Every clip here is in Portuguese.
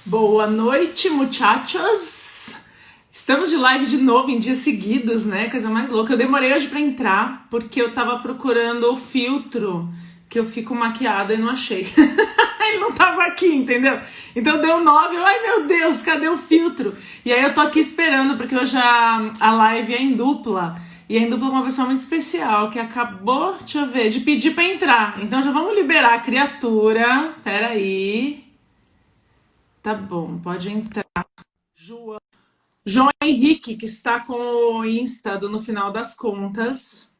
Boa noite, muchachos! Estamos de live de novo em dias seguidos, né? Coisa mais louca. Eu demorei hoje pra entrar porque eu tava procurando o filtro que eu fico maquiada e não achei. Ele não tava aqui, entendeu? Então deu 9, ai meu Deus, cadê o filtro? E aí eu tô aqui esperando porque hoje a live é em dupla. E é em dupla com uma pessoa muito especial que acabou, deixa eu ver, de pedir pra entrar. Então já vamos liberar a criatura. Pera aí. Tá bom, pode entrar. João Henrique, que está com o Insta do No Final das Contas.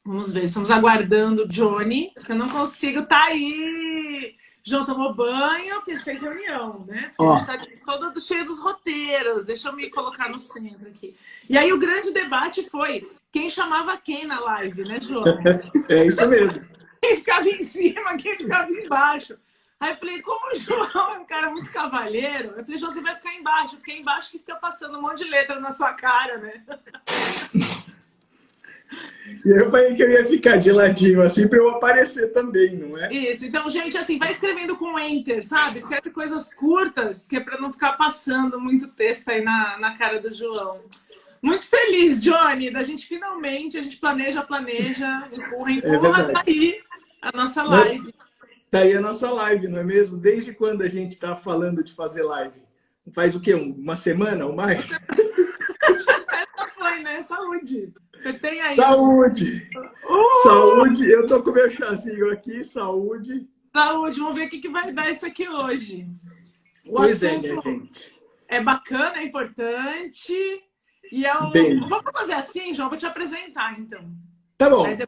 Vamos ver, estamos aguardando o Johnny, que eu não consigo, tá aí! João tomou banho, porque fez reunião, né? Porque a gente tá todo cheio dos roteiros. Deixa eu me colocar no centro aqui. E aí o grande debate foi quem chamava quem na live, né, João? É isso mesmo. Quem ficava em cima, quem ficava embaixo. Aí eu falei, como o João é um cara muito cavalheiro, eu falei, João, você vai ficar embaixo, porque é embaixo que fica passando um monte de letra na sua cara, né? E eu falei que eu ia ficar de ladinho, assim, para eu aparecer também, não é? Isso, então, gente, assim, vai escrevendo com Enter, sabe? Escreve coisas curtas, que é para não ficar passando muito texto aí na cara do João. Muito feliz, Johnny, da gente finalmente, a gente planeja, empurra, tá aí a nossa live. Tá aí a nossa live, não é mesmo? Desde quando a gente tá falando de fazer live? Faz o quê? Uma semana ou mais? Essa foi, né? Saúde. Você tem aí. Saúde! Saúde! Eu tô com meu chazinho aqui, saúde. Saúde, vamos ver o que vai dar isso aqui hoje. Pois é, minha gente. É bacana, é importante. E é um... Vamos fazer assim, João? Vou te apresentar, então. Tá bom. Aí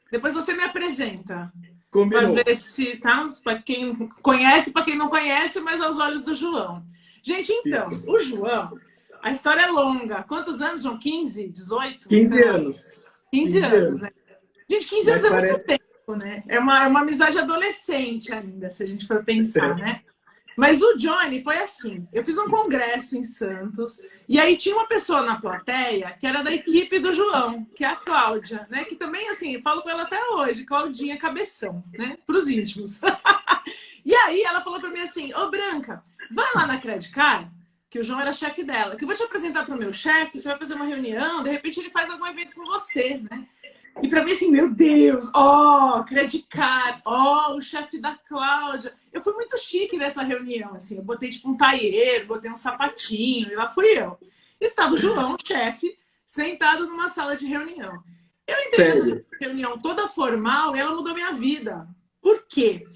depois você me apresenta. Combinou. Para ver se, tá? Para quem conhece, para quem não conhece, mas aos olhos do João. Gente, então, isso. O João, a história é longa. Quantos anos, João? 15? 18? 15 anos. 15 anos, né? Gente, 15 anos é muito tempo, né? É uma amizade adolescente ainda, se a gente for pensar, né? Mas o Johnny foi assim, eu fiz um congresso em Santos, e aí tinha uma pessoa na plateia que era da equipe do João, que é a Cláudia, né? Que também, assim, eu falo com ela até hoje, Claudinha Cabeção, né? Pros íntimos. E aí ela falou pra mim assim, ô Branca, vai lá na Credcar, que o João era chefe dela, que eu vou te apresentar pro meu chefe, você vai fazer uma reunião, de repente ele faz algum evento com você, né? E pra mim, assim, meu Deus, Credcar, o chefe da Cláudia. Eu fui muito chique nessa reunião, assim. Eu botei, tipo, um taieiro, botei um sapatinho, e lá fui eu. Estava o João, chefe, sentado numa sala de reunião. Eu entrei nessa reunião toda formal e ela mudou minha vida. Por quê?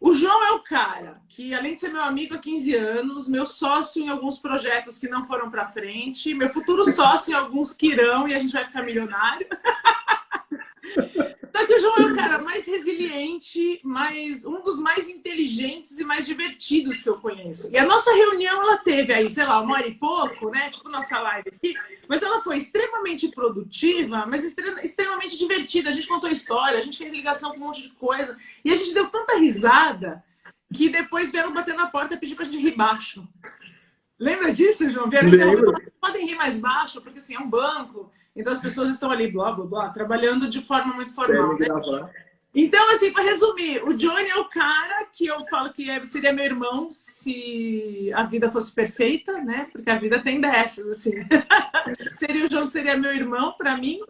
O João é o cara que, além de ser meu amigo há 15 anos, meu sócio em alguns projetos que não foram pra frente, meu futuro sócio em alguns que irão e a gente vai ficar milionário. Só que o João é o cara mais resiliente, um dos mais inteligentes e mais divertidos que eu conheço. E a nossa reunião, ela teve aí, sei lá, 1 hora e pouco, né? Tipo nossa live aqui. Mas ela foi extremamente produtiva, mas extremamente divertida. A gente contou história, a gente fez ligação com um monte de coisa. E a gente deu tanta risada que depois vieram bater na porta e pedir pra gente rir baixo. Lembra disso, João? Vieram interromper, podem rir mais baixo, porque assim, é um banco. Então as pessoas estão ali, blá, blá, blá, trabalhando de forma muito formal, né? Então, assim, para resumir, o Johnny é o cara que eu falo que seria meu irmão se a vida fosse perfeita, né? Porque a vida tem dessas, assim. Seria o João que seria meu irmão, para mim,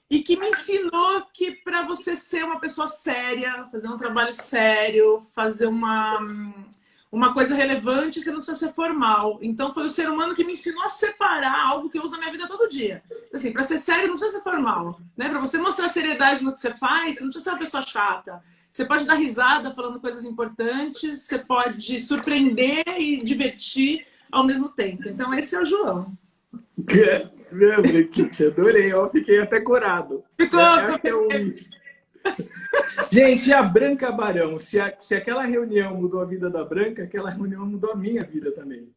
e que me ensinou que para você ser uma pessoa séria, fazer um trabalho sério, fazer uma coisa relevante, você não precisa ser formal. Então foi o ser humano que me ensinou a separar algo que eu uso na minha vida todo dia. Assim, para ser sério, não precisa ser formal, né? Para você mostrar seriedade no que você faz, você não precisa ser uma pessoa chata. Você pode dar risada falando coisas importantes, você pode surpreender e divertir ao mesmo tempo. Então esse é o João. Adorei, eu fiquei até corado. Ficou. Gente, e a Branca Barão? Se aquela reunião mudou a vida da Branca, aquela reunião mudou a minha vida também.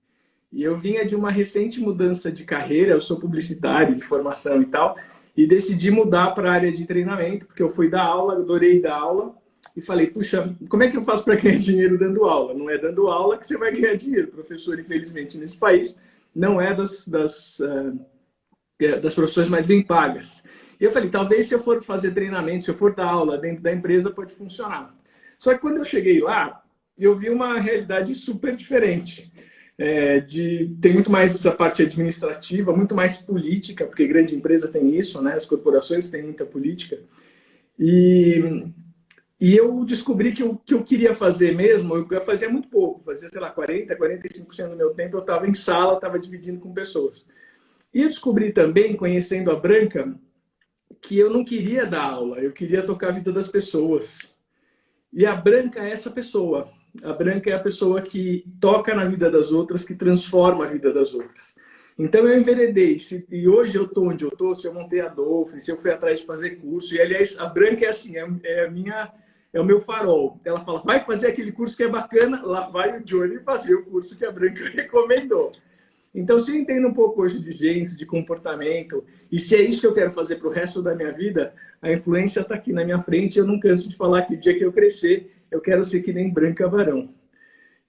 E eu vinha de uma recente mudança de carreira, eu sou publicitário de formação e tal, e decidi mudar para a área de treinamento, porque eu fui dar aula, adorei dar aula, e falei, puxa, como é que eu faço para ganhar dinheiro dando aula? Não é dando aula que você vai ganhar dinheiro. Professor, infelizmente, nesse país, não é das profissões mais bem pagas. E eu falei, talvez se eu for fazer treinamento, se eu for dar aula dentro da empresa, pode funcionar. Só que quando eu cheguei lá, eu vi uma realidade super diferente. Tem muito mais essa parte administrativa, muito mais política, porque grande empresa tem isso, né? As corporações têm muita política. E eu descobri que o que eu queria fazer mesmo, eu fazia muito pouco, fazia, sei lá, 45% do meu tempo eu estava em sala, estava dividindo com pessoas. E eu descobri também, conhecendo a Branca, que eu não queria dar aula, eu queria tocar a vida das pessoas. E a Branca é essa pessoa. A Branca é a pessoa que toca na vida das outras, que transforma a vida das outras. Então eu enveredei. E hoje eu estou onde eu estou, se eu montei a Dolphin, se eu fui atrás de fazer curso. E, aliás, a Branca é assim, é o meu farol. Ela fala, vai fazer aquele curso que é bacana, lá vai o Johnny fazer o curso que a Branca recomendou. Então, se eu entendo um pouco hoje de gente, de comportamento, e se é isso que eu quero fazer para o resto da minha vida, a influência está aqui na minha frente. Eu não canso de falar que o dia que eu crescer, eu quero ser que nem Branca Barão.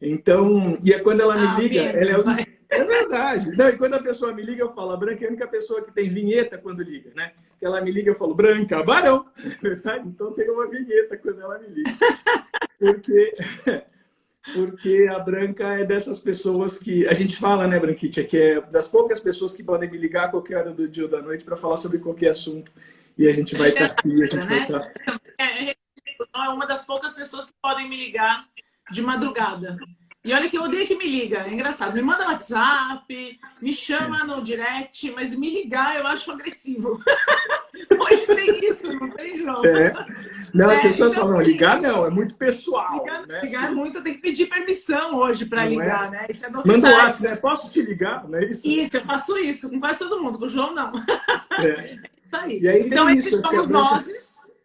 Então, e é quando ela me liga, é verdade. Não, e quando a pessoa me liga, eu falo, a Branca é a única pessoa que tem vinheta quando liga, né? Que ela me liga, eu falo, Branca Barão. Então tem uma vinheta quando ela me liga. Porque a Branca é dessas pessoas que... A gente fala, né, Branquitia, que é das poucas pessoas que podem me ligar a qualquer hora do dia ou da noite para falar sobre qualquer assunto. E a gente vai estar aqui, a gente vai estar... É uma das poucas pessoas que podem me ligar de madrugada. E olha que eu odeio que me liga, é engraçado. Me manda WhatsApp, me chama no direct, mas me ligar eu acho agressivo. Hoje tem isso, não tem, João? Não, as pessoas então, falam, ligar não, é muito pessoal. Ligar é muito, tem que pedir permissão hoje para ligar, né? Isso é novidade. Manda o WhatsApp, né? Posso te ligar? Não é isso? Isso, eu faço isso com quase todo mundo, com o João não. É isso aí. E aí então, esses isso, somos nós.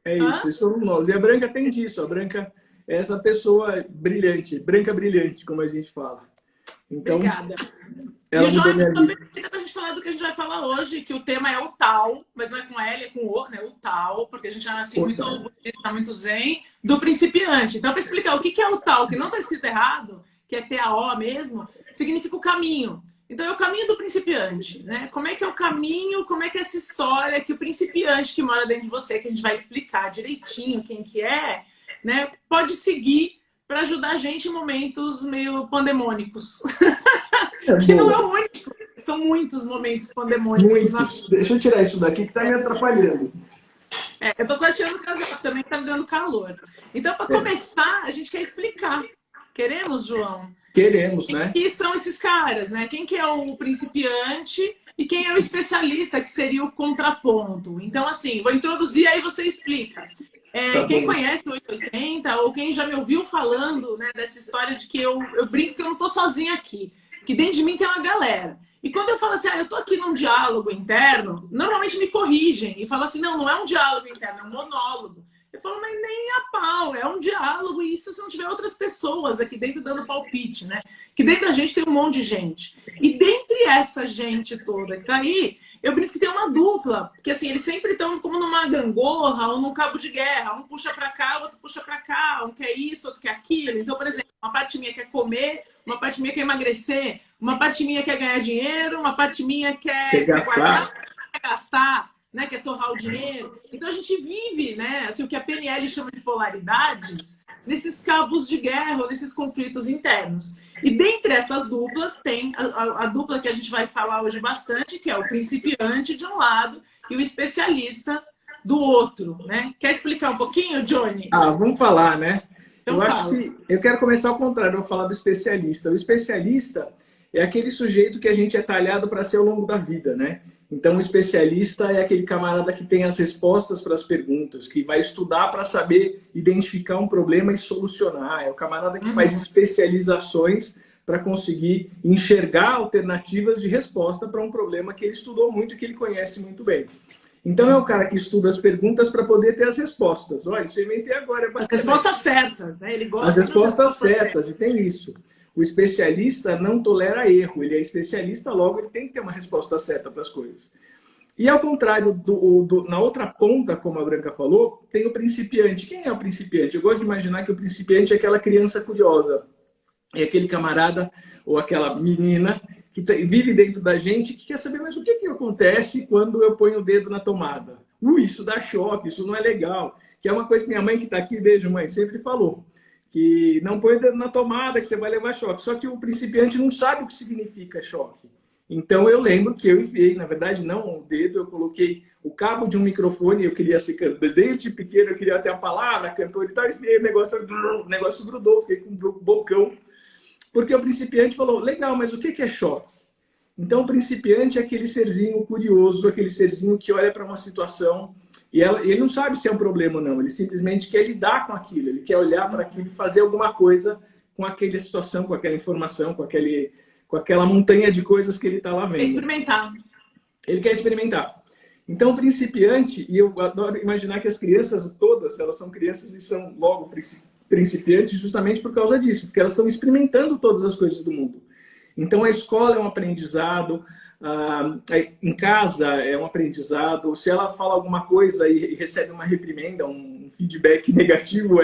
É isso, somos nós. E a Branca tem disso, a Branca é essa pessoa brilhante, branca brilhante, como a gente fala. Então, obrigada. E o João também para a gente falar do que a gente vai falar hoje, que o tema é o tal, mas não é com L, é com O, né? O tal, porque a gente já nasceu muito budista, muito zen, do principiante. Então, para explicar o que é o tal, que não está escrito errado, que é T-A-O mesmo, significa o caminho. Então, é o caminho do principiante, né? Como é que é o caminho, como é que é essa história que o principiante que mora dentro de você, que a gente vai explicar direitinho quem que é, né? Pode seguir para ajudar a gente em momentos meio pandemônicos. Que não é o único. São muitos momentos pandemônicos. Muitos. Deixa eu tirar isso daqui que está me atrapalhando. Eu tô quase tirando o casaco também, tá me dando calor. Então, para começar, a gente quer explicar. Queremos, João? Queremos, né? Quem são esses caras, né? Quem que é o principiante e quem é o especialista, que seria o contraponto. Então, assim, vou introduzir, aí você explica. Quem conhece o 880 ou quem já me ouviu falando, né, dessa história de que eu brinco que eu não tô sozinha aqui, que dentro de mim tem uma galera. E quando eu falo assim, eu tô aqui num diálogo interno, normalmente me corrigem e falam assim, não é um diálogo interno, é um monólogo. Eu falo, mas nem a pau, é um diálogo, e isso se não tiver outras pessoas aqui dentro dando palpite, né? Que dentro da gente tem um monte de gente. E dentre essa gente toda que tá aí, eu brinco que tem uma dupla, porque assim, eles sempre estão como numa gangorra ou num cabo de guerra. Um puxa pra cá, o outro puxa pra cá, um quer isso, outro quer aquilo. Então, por exemplo, uma parte minha quer comer, uma parte minha quer emagrecer, uma parte minha quer ganhar dinheiro, uma parte minha quer guardar, quer gastar, né? Quer torrar o dinheiro. Então a gente vive, né? Assim, o que a PNL chama de polaridades, nesses cabos de guerra, nesses conflitos internos. E dentre essas duplas tem a dupla que a gente vai falar hoje bastante, que é o principiante de um lado e o especialista do outro, né? Quer explicar um pouquinho, Johnny? Vamos falar, né? Então, acho que eu quero começar ao contrário, eu vou falar do especialista. O especialista é aquele sujeito que a gente é talhado para ser ao longo da vida, né? Então, o especialista é aquele camarada que tem as respostas para as perguntas, que vai estudar para saber identificar um problema e solucionar. É o camarada que faz especializações para conseguir enxergar alternativas de resposta para um problema que ele estudou muito e que ele conhece muito bem. Então, é o cara que estuda as perguntas para poder ter as respostas. Olha, isso eu inventei agora. As respostas certas, né? Ele gosta das respostas certas, e tem isso. O especialista não tolera erro, ele é especialista, logo ele tem que ter uma resposta certa para as coisas. E ao contrário, na outra ponta, como a Branca falou, tem o principiante. Quem é o principiante? Eu gosto de imaginar que o principiante é aquela criança curiosa, é aquele camarada ou aquela menina que vive dentro da gente, que quer saber, mas o que acontece quando eu ponho o dedo na tomada? Isso dá choque, isso não é legal. Que é uma coisa que minha mãe que está aqui, beijo mãe, sempre falou. que não põe o dedo na tomada, que você vai levar choque. Só que o principiante não sabe o que significa choque. Então eu lembro que eu enfiei, na verdade não o dedo, eu coloquei o cabo de um microfone, eu queria ser cantor. Desde pequeno eu queria ter a palavra, cantor e tal, e o negócio grudou, fiquei com um bocão. Porque o principiante falou, legal, mas o que é choque? Então o principiante é aquele serzinho curioso, aquele serzinho que olha para uma situação e ele não sabe se é um problema ou não, ele simplesmente quer lidar com aquilo, ele quer olhar para aquilo e fazer alguma coisa com aquela situação, com aquela informação, com aquela montanha de coisas que ele está lá vendo. Quer experimentar. Ele quer experimentar. Então, o principiante, e eu adoro imaginar que as crianças todas, elas são crianças e são logo principiantes justamente por causa disso, porque elas estão experimentando todas as coisas do mundo. Então, a escola é um aprendizado, em casa é um aprendizado, se ela fala alguma coisa e recebe uma reprimenda, um feedback negativo,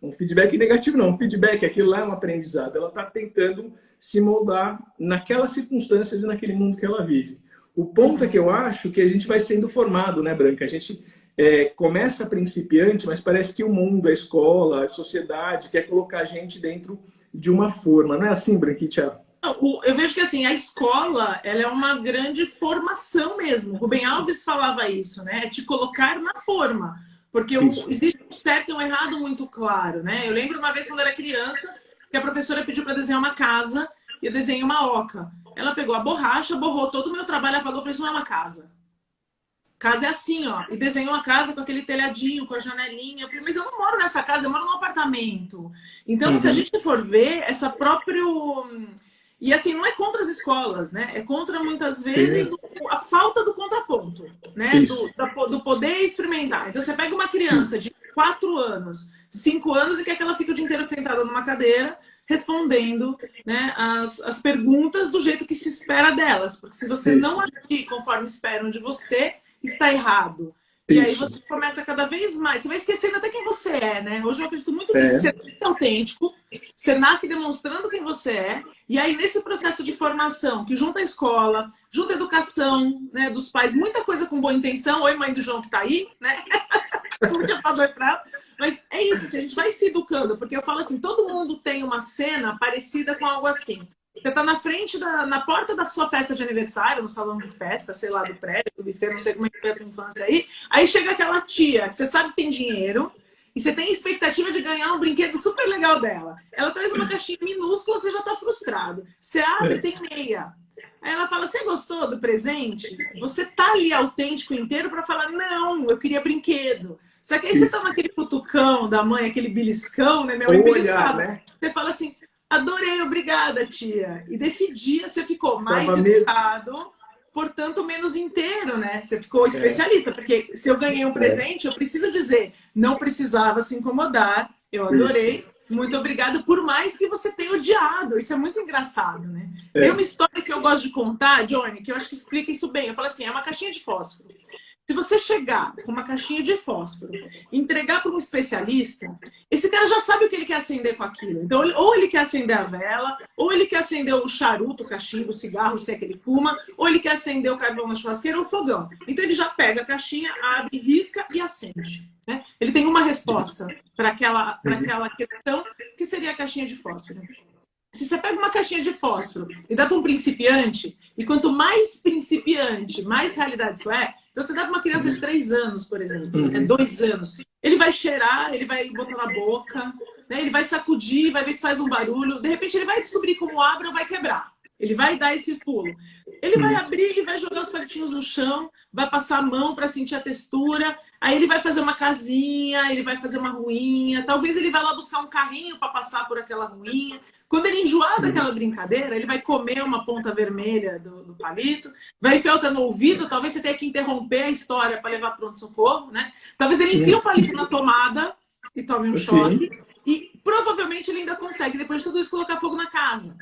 um feedback negativo não, um feedback, aquilo lá é um aprendizado. Ela está tentando se moldar naquelas circunstâncias e naquele mundo que ela vive. O ponto é que eu acho que a gente vai sendo formado, né, Branca? A gente começa principiante, mas parece que o mundo, a escola, a sociedade quer colocar a gente dentro de uma forma. Não é assim, Branquitia? Eu vejo que assim, a escola ela é uma grande formação mesmo. Rubem Alves falava isso, né? É te colocar na forma. Porque existe um certo e um errado muito claro, né? Eu lembro uma vez quando eu era criança, que a professora pediu para desenhar uma casa e eu desenhei uma oca. Ela pegou a borracha, borrou todo o meu trabalho, apagou e falou, isso não é uma casa. Casa é assim, ó. E desenhou a casa com aquele telhadinho, com a janelinha. Eu falei, mas eu não moro nessa casa, eu moro num apartamento. Então, se a gente for ver, essa própria... E assim, não é contra as escolas, né? É contra, muitas vezes, a falta do contraponto, né? Do poder experimentar. Então, você pega uma criança de 4 anos, 5 anos e quer que ela fique o dia inteiro sentada numa cadeira respondendo, né, as perguntas do jeito que se espera delas. Porque se você não agir conforme esperam de você, está errado. E aí você começa cada vez mais, você vai esquecendo até quem você é, né? Hoje eu acredito muito nisso, você é muito autêntico, você nasce demonstrando quem você é, e aí nesse processo de formação, que junta a escola, junta a educação, né, dos pais, muita coisa com boa intenção, oi mãe do João que tá aí, né? Mas é isso, assim, a gente vai se educando, porque eu falo assim, todo mundo tem uma cena parecida com algo assim. Você tá na frente, na porta da sua festa de aniversário, no salão de festa, sei lá, do prédio, do buffet, não sei como é que foi a tua infância aí. Aí chega aquela tia, que você sabe que tem dinheiro, e você tem expectativa de ganhar um brinquedo super legal dela. Ela traz uma caixinha minúscula, você já tá frustrado. Você abre, tem meia. Aí ela fala, você gostou do presente? Você tá ali autêntico inteiro pra falar, não, eu queria brinquedo. Só que aí você toma aquele cutucão da mãe, aquele beliscão, né? Minha mãe beliscava. Né? Você fala assim, adorei, obrigada, tia. E desse dia você ficou mais educado, portanto, menos inteiro, né? Você ficou especialista, porque se eu ganhei um presente, eu preciso dizer, não precisava se incomodar, eu adorei, muito obrigada, por mais que você tenha odiado. Isso é muito engraçado, né? Tem uma história que eu gosto de contar, Johnny, que eu acho que explica isso bem. Eu falo assim, é uma caixinha de fósforo. Se você chegar com uma caixinha de fósforo e entregar para um especialista, esse cara já sabe o que ele quer acender com aquilo. Então, ou ele quer acender a vela, ou ele quer acender o charuto, o cachimbo, o cigarro, se é que ele fuma, ou ele quer acender o carvão na churrasqueira ou o fogão. Então, ele já pega a caixinha, abre, risca e acende. Né? Ele tem uma resposta para aquela questão, que seria a caixinha de fósforo. Se você pega uma caixinha de fósforo e dá para um principiante, e quanto mais principiante, mais realidade isso é, então você dá para uma criança de 3 anos, por exemplo, 2 anos, ele vai cheirar, ele vai botar na boca, né? Ele vai sacudir, vai ver que faz um barulho, de repente ele vai descobrir como abre ou vai quebrar. Ele vai dar esse pulo. Ele vai abrir e vai jogar os palitinhos no chão, vai passar a mão para sentir a textura, aí ele vai fazer uma casinha, ele vai fazer uma ruinha, talvez ele vá lá buscar um carrinho para passar por aquela ruinha. Quando ele enjoar daquela brincadeira, ele vai comer uma ponta vermelha do palito, vai enfiar outra no ouvido, talvez você tenha que interromper a história para levar pronto-socorro, né? Talvez ele enfie o palito na tomada e tome um choque. E provavelmente ele ainda consegue, depois de tudo isso, colocar fogo na casa.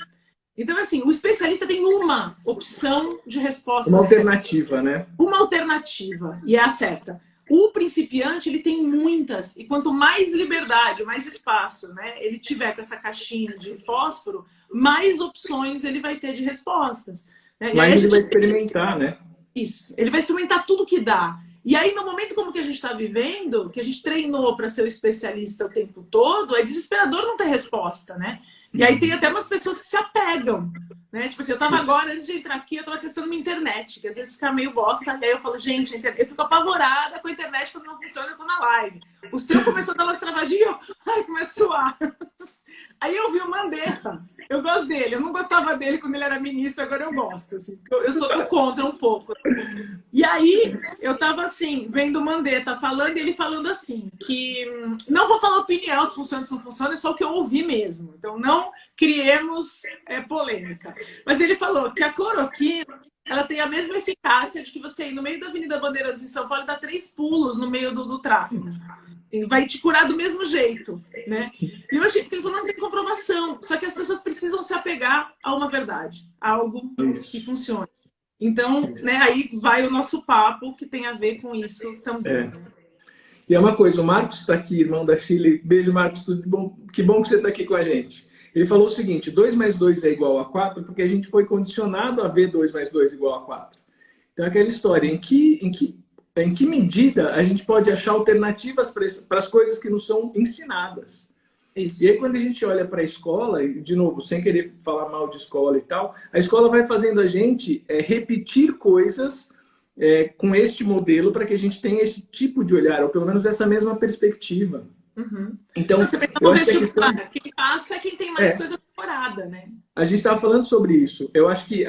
Então, assim, o especialista tem uma opção de resposta. Uma alternativa, né? Uma alternativa, e é a certa. O principiante, ele tem muitas, e quanto mais liberdade, mais espaço, né, ele tiver com essa caixinha de fósforo, mais opções ele vai ter de respostas. Né? Mas ele vai experimentar, né? Isso, ele vai experimentar tudo que dá. E aí, no momento como que a gente está vivendo, que a gente treinou para ser o especialista o tempo todo, é desesperador não resposta, né? E aí tem até umas pessoas que se apegam, né? Tipo assim, eu tava agora, antes de entrar aqui, eu tava testando minha internet, que às vezes fica meio bosta, e aí eu falo, gente, eu fico apavorada com a internet quando não funciona, eu tô na live. O seu começou a dar umas travadinhas, ai, começou a suar. Aí eu vi o Mandetta, eu gosto dele, eu não gostava dele quando ele era ministro, agora eu gosto, assim, eu sou do contra um pouco. E aí eu tava assim, vendo o Mandetta falando, e ele falando assim, que não vou falar opinião se funciona ou se não funciona, é só o que eu ouvi mesmo. Então não criemos polêmica. Mas ele falou que a cloroquina, ela tem a mesma eficácia de que você ir no meio da Avenida Bandeirantes em São Paulo e dar 3 pulos no meio do tráfego. E vai te curar do mesmo jeito, né? E eu achei que ele falou, não tem comprovação. Só que as pessoas precisam se apegar a uma verdade, a algo que funcione. Então, né, aí vai o nosso papo que tem a ver com isso também. E é uma coisa, o Marcos está aqui, irmão da Chile. Beijo, Marcos, tudo bom? Que bom que você está aqui com a gente. Ele falou o seguinte, 2 mais 2 é igual a 4 porque a gente foi condicionado a ver 2 mais 2 igual a 4. Então, aquela história, em que medida a gente pode achar alternativas para as coisas que nos são ensinadas? Isso. E aí, quando a gente olha para a escola, e de novo, sem querer falar mal de escola e tal, a escola vai fazendo a gente repetir coisas com este modelo para que a gente tenha esse tipo de olhar, ou pelo menos essa mesma perspectiva. Uhum. Então, eu acho que a questão... quem passa é quem tem mais coisa decorada, né? A gente estava falando sobre isso. Eu acho que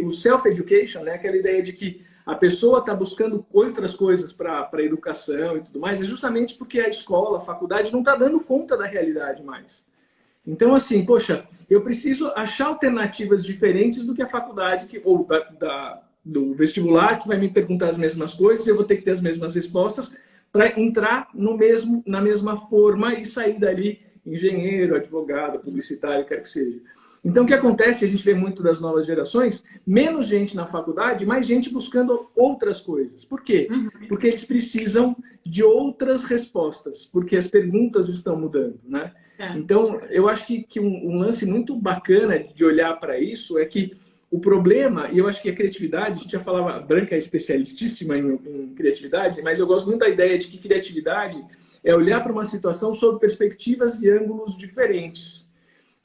o self-education, né, aquela ideia de que a pessoa está buscando outras coisas para a educação e tudo mais, é justamente porque a escola, a faculdade, não está dando conta da realidade mais. Então, assim, poxa, eu preciso achar alternativas diferentes do que a faculdade, ou do vestibular, que vai me perguntar as mesmas coisas, eu vou ter que ter as mesmas respostas para entrar na mesma forma e sair dali engenheiro, advogado, publicitário, quer que seja. Então, o que acontece, a gente vê muito das novas gerações, menos gente na faculdade, mais gente buscando outras coisas. Por quê? Porque eles precisam de outras respostas, porque as perguntas estão mudando, né? Então, eu acho que um lance muito bacana de olhar para isso é que o problema, e eu acho que a criatividade, a gente já falava, a Branca é especialistíssima em criatividade, mas eu gosto muito da ideia de que criatividade é olhar para uma situação sob perspectivas e ângulos diferentes.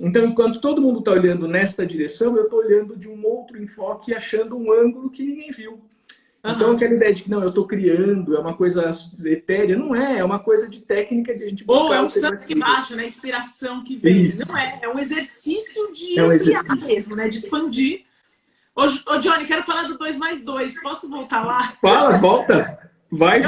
Então, enquanto todo mundo está olhando nesta direção, eu estou olhando de um outro enfoque e achando um ângulo que ninguém viu. Então, aquela ideia de que não, eu estou criando, é uma coisa etérea, não é uma coisa de técnica de a gente buscar. Ou é um santo que baixa, né? Inspiração que vem. Isso. Não é um exercício de ampliar mesmo, né? De expandir. Ô, Johnny, quero falar do 2 mais 2. Posso voltar lá? Fala, volta. Vai.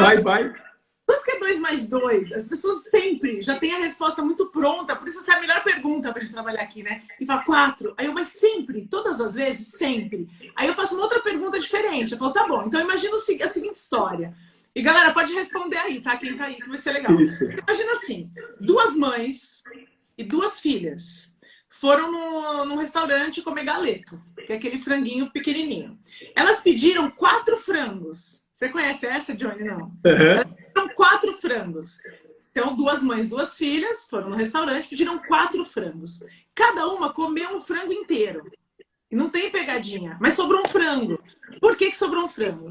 Quanto que é 2 mais 2? As pessoas sempre já têm a resposta muito pronta, por isso essa é a melhor pergunta pra gente trabalhar aqui, né? E fala 4. Aí eu, mas sempre, todas as vezes, sempre. Aí eu faço uma outra pergunta diferente. Eu falo, tá bom, então imagina a seguinte história. E galera, pode responder aí, tá? Quem tá aí, que vai ser legal. Isso. Imagina assim, 2 mães e 2 filhas foram num restaurante comer galeto, que é aquele franguinho pequenininho. Elas pediram 4 frangos. Você conhece essa, Johnny? Não. Elas pediram 4 frangos. Então, 2 mães, 2 filhas foram no restaurante, pediram 4 frangos. Cada uma comeu um frango inteiro. E não tem pegadinha, mas sobrou um frango. Por que sobrou um frango?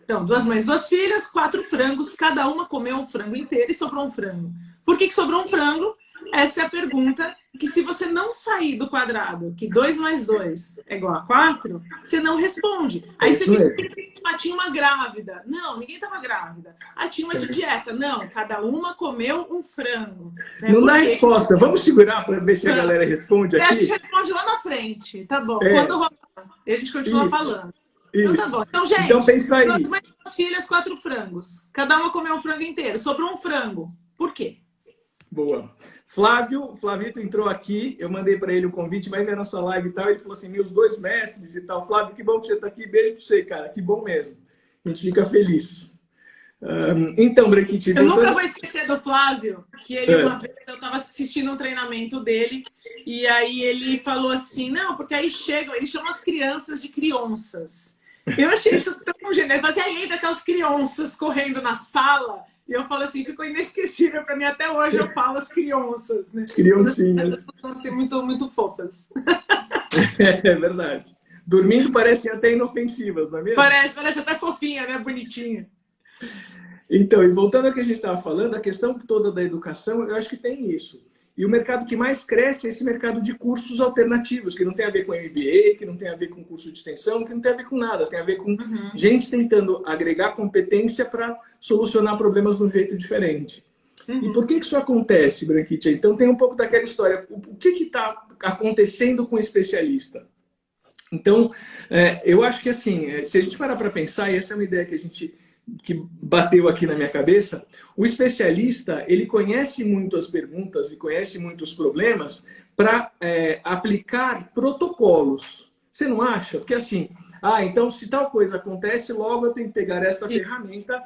Então, 2 mães, 2 filhas, 4 frangos, cada uma comeu um frango inteiro e sobrou um frango. Por que sobrou um frango? Essa é a pergunta que, se você não sair do quadrado, que 2 mais 2 é igual a 4, você não responde. Aí você fica, tinha uma grávida. Não, ninguém estava grávida. Tinha uma de dieta. Não, cada uma comeu um frango. Né? Não dá resposta. Vamos segurar para ver se a galera responde aqui? A gente responde lá na frente. Tá bom. Quando rolar, a gente continua falando. Então tá bom. Então, gente, então, pensa aí. 2 filhas, 4 frangos. Cada uma comeu um frango inteiro. Sobrou um frango. Por quê? Boa. Flavito entrou aqui, eu mandei para ele o convite, vai ver a nossa live e tal, ele falou assim, meus 2 mestres e tal. Flávio, que bom que você está aqui, beijo para você, cara, que bom mesmo. A gente fica feliz. Então, Branquite... Eu nunca vou esquecer do Flávio, que ele uma vez, eu estava assistindo um treinamento dele, e aí ele falou assim, não, porque aí chegam, ele chama as crianças de crianças. Eu achei isso tão genial, ele fazia ainda aquelas crianças correndo na sala. E eu falo assim, ficou inesquecível para mim. Até hoje eu falo as crianças, né? Criancinhas. Essas vão ser muito, muito fofas. É verdade. Dormindo parecem até inofensivas, não é mesmo? Parece até fofinha, né? Bonitinha. Então, e voltando ao que a gente estava falando, a questão toda da educação, eu acho que tem isso. E o mercado que mais cresce é esse mercado de cursos alternativos, que não tem a ver com MBA, que não tem a ver com curso de extensão, que não tem a ver com nada, tem a ver com gente tentando agregar competência para solucionar problemas de um jeito diferente. E por que isso acontece, Branquitia? Então tem um pouco daquela história. O que está acontecendo com o especialista? Então, eu acho que assim, se a gente parar para pensar, e essa é uma ideia que bateu aqui na minha cabeça, o especialista, ele conhece muito as perguntas e conhece muito os problemas para aplicar protocolos. Você não acha? Porque assim, então se tal coisa acontece, logo eu tenho que pegar essa ferramenta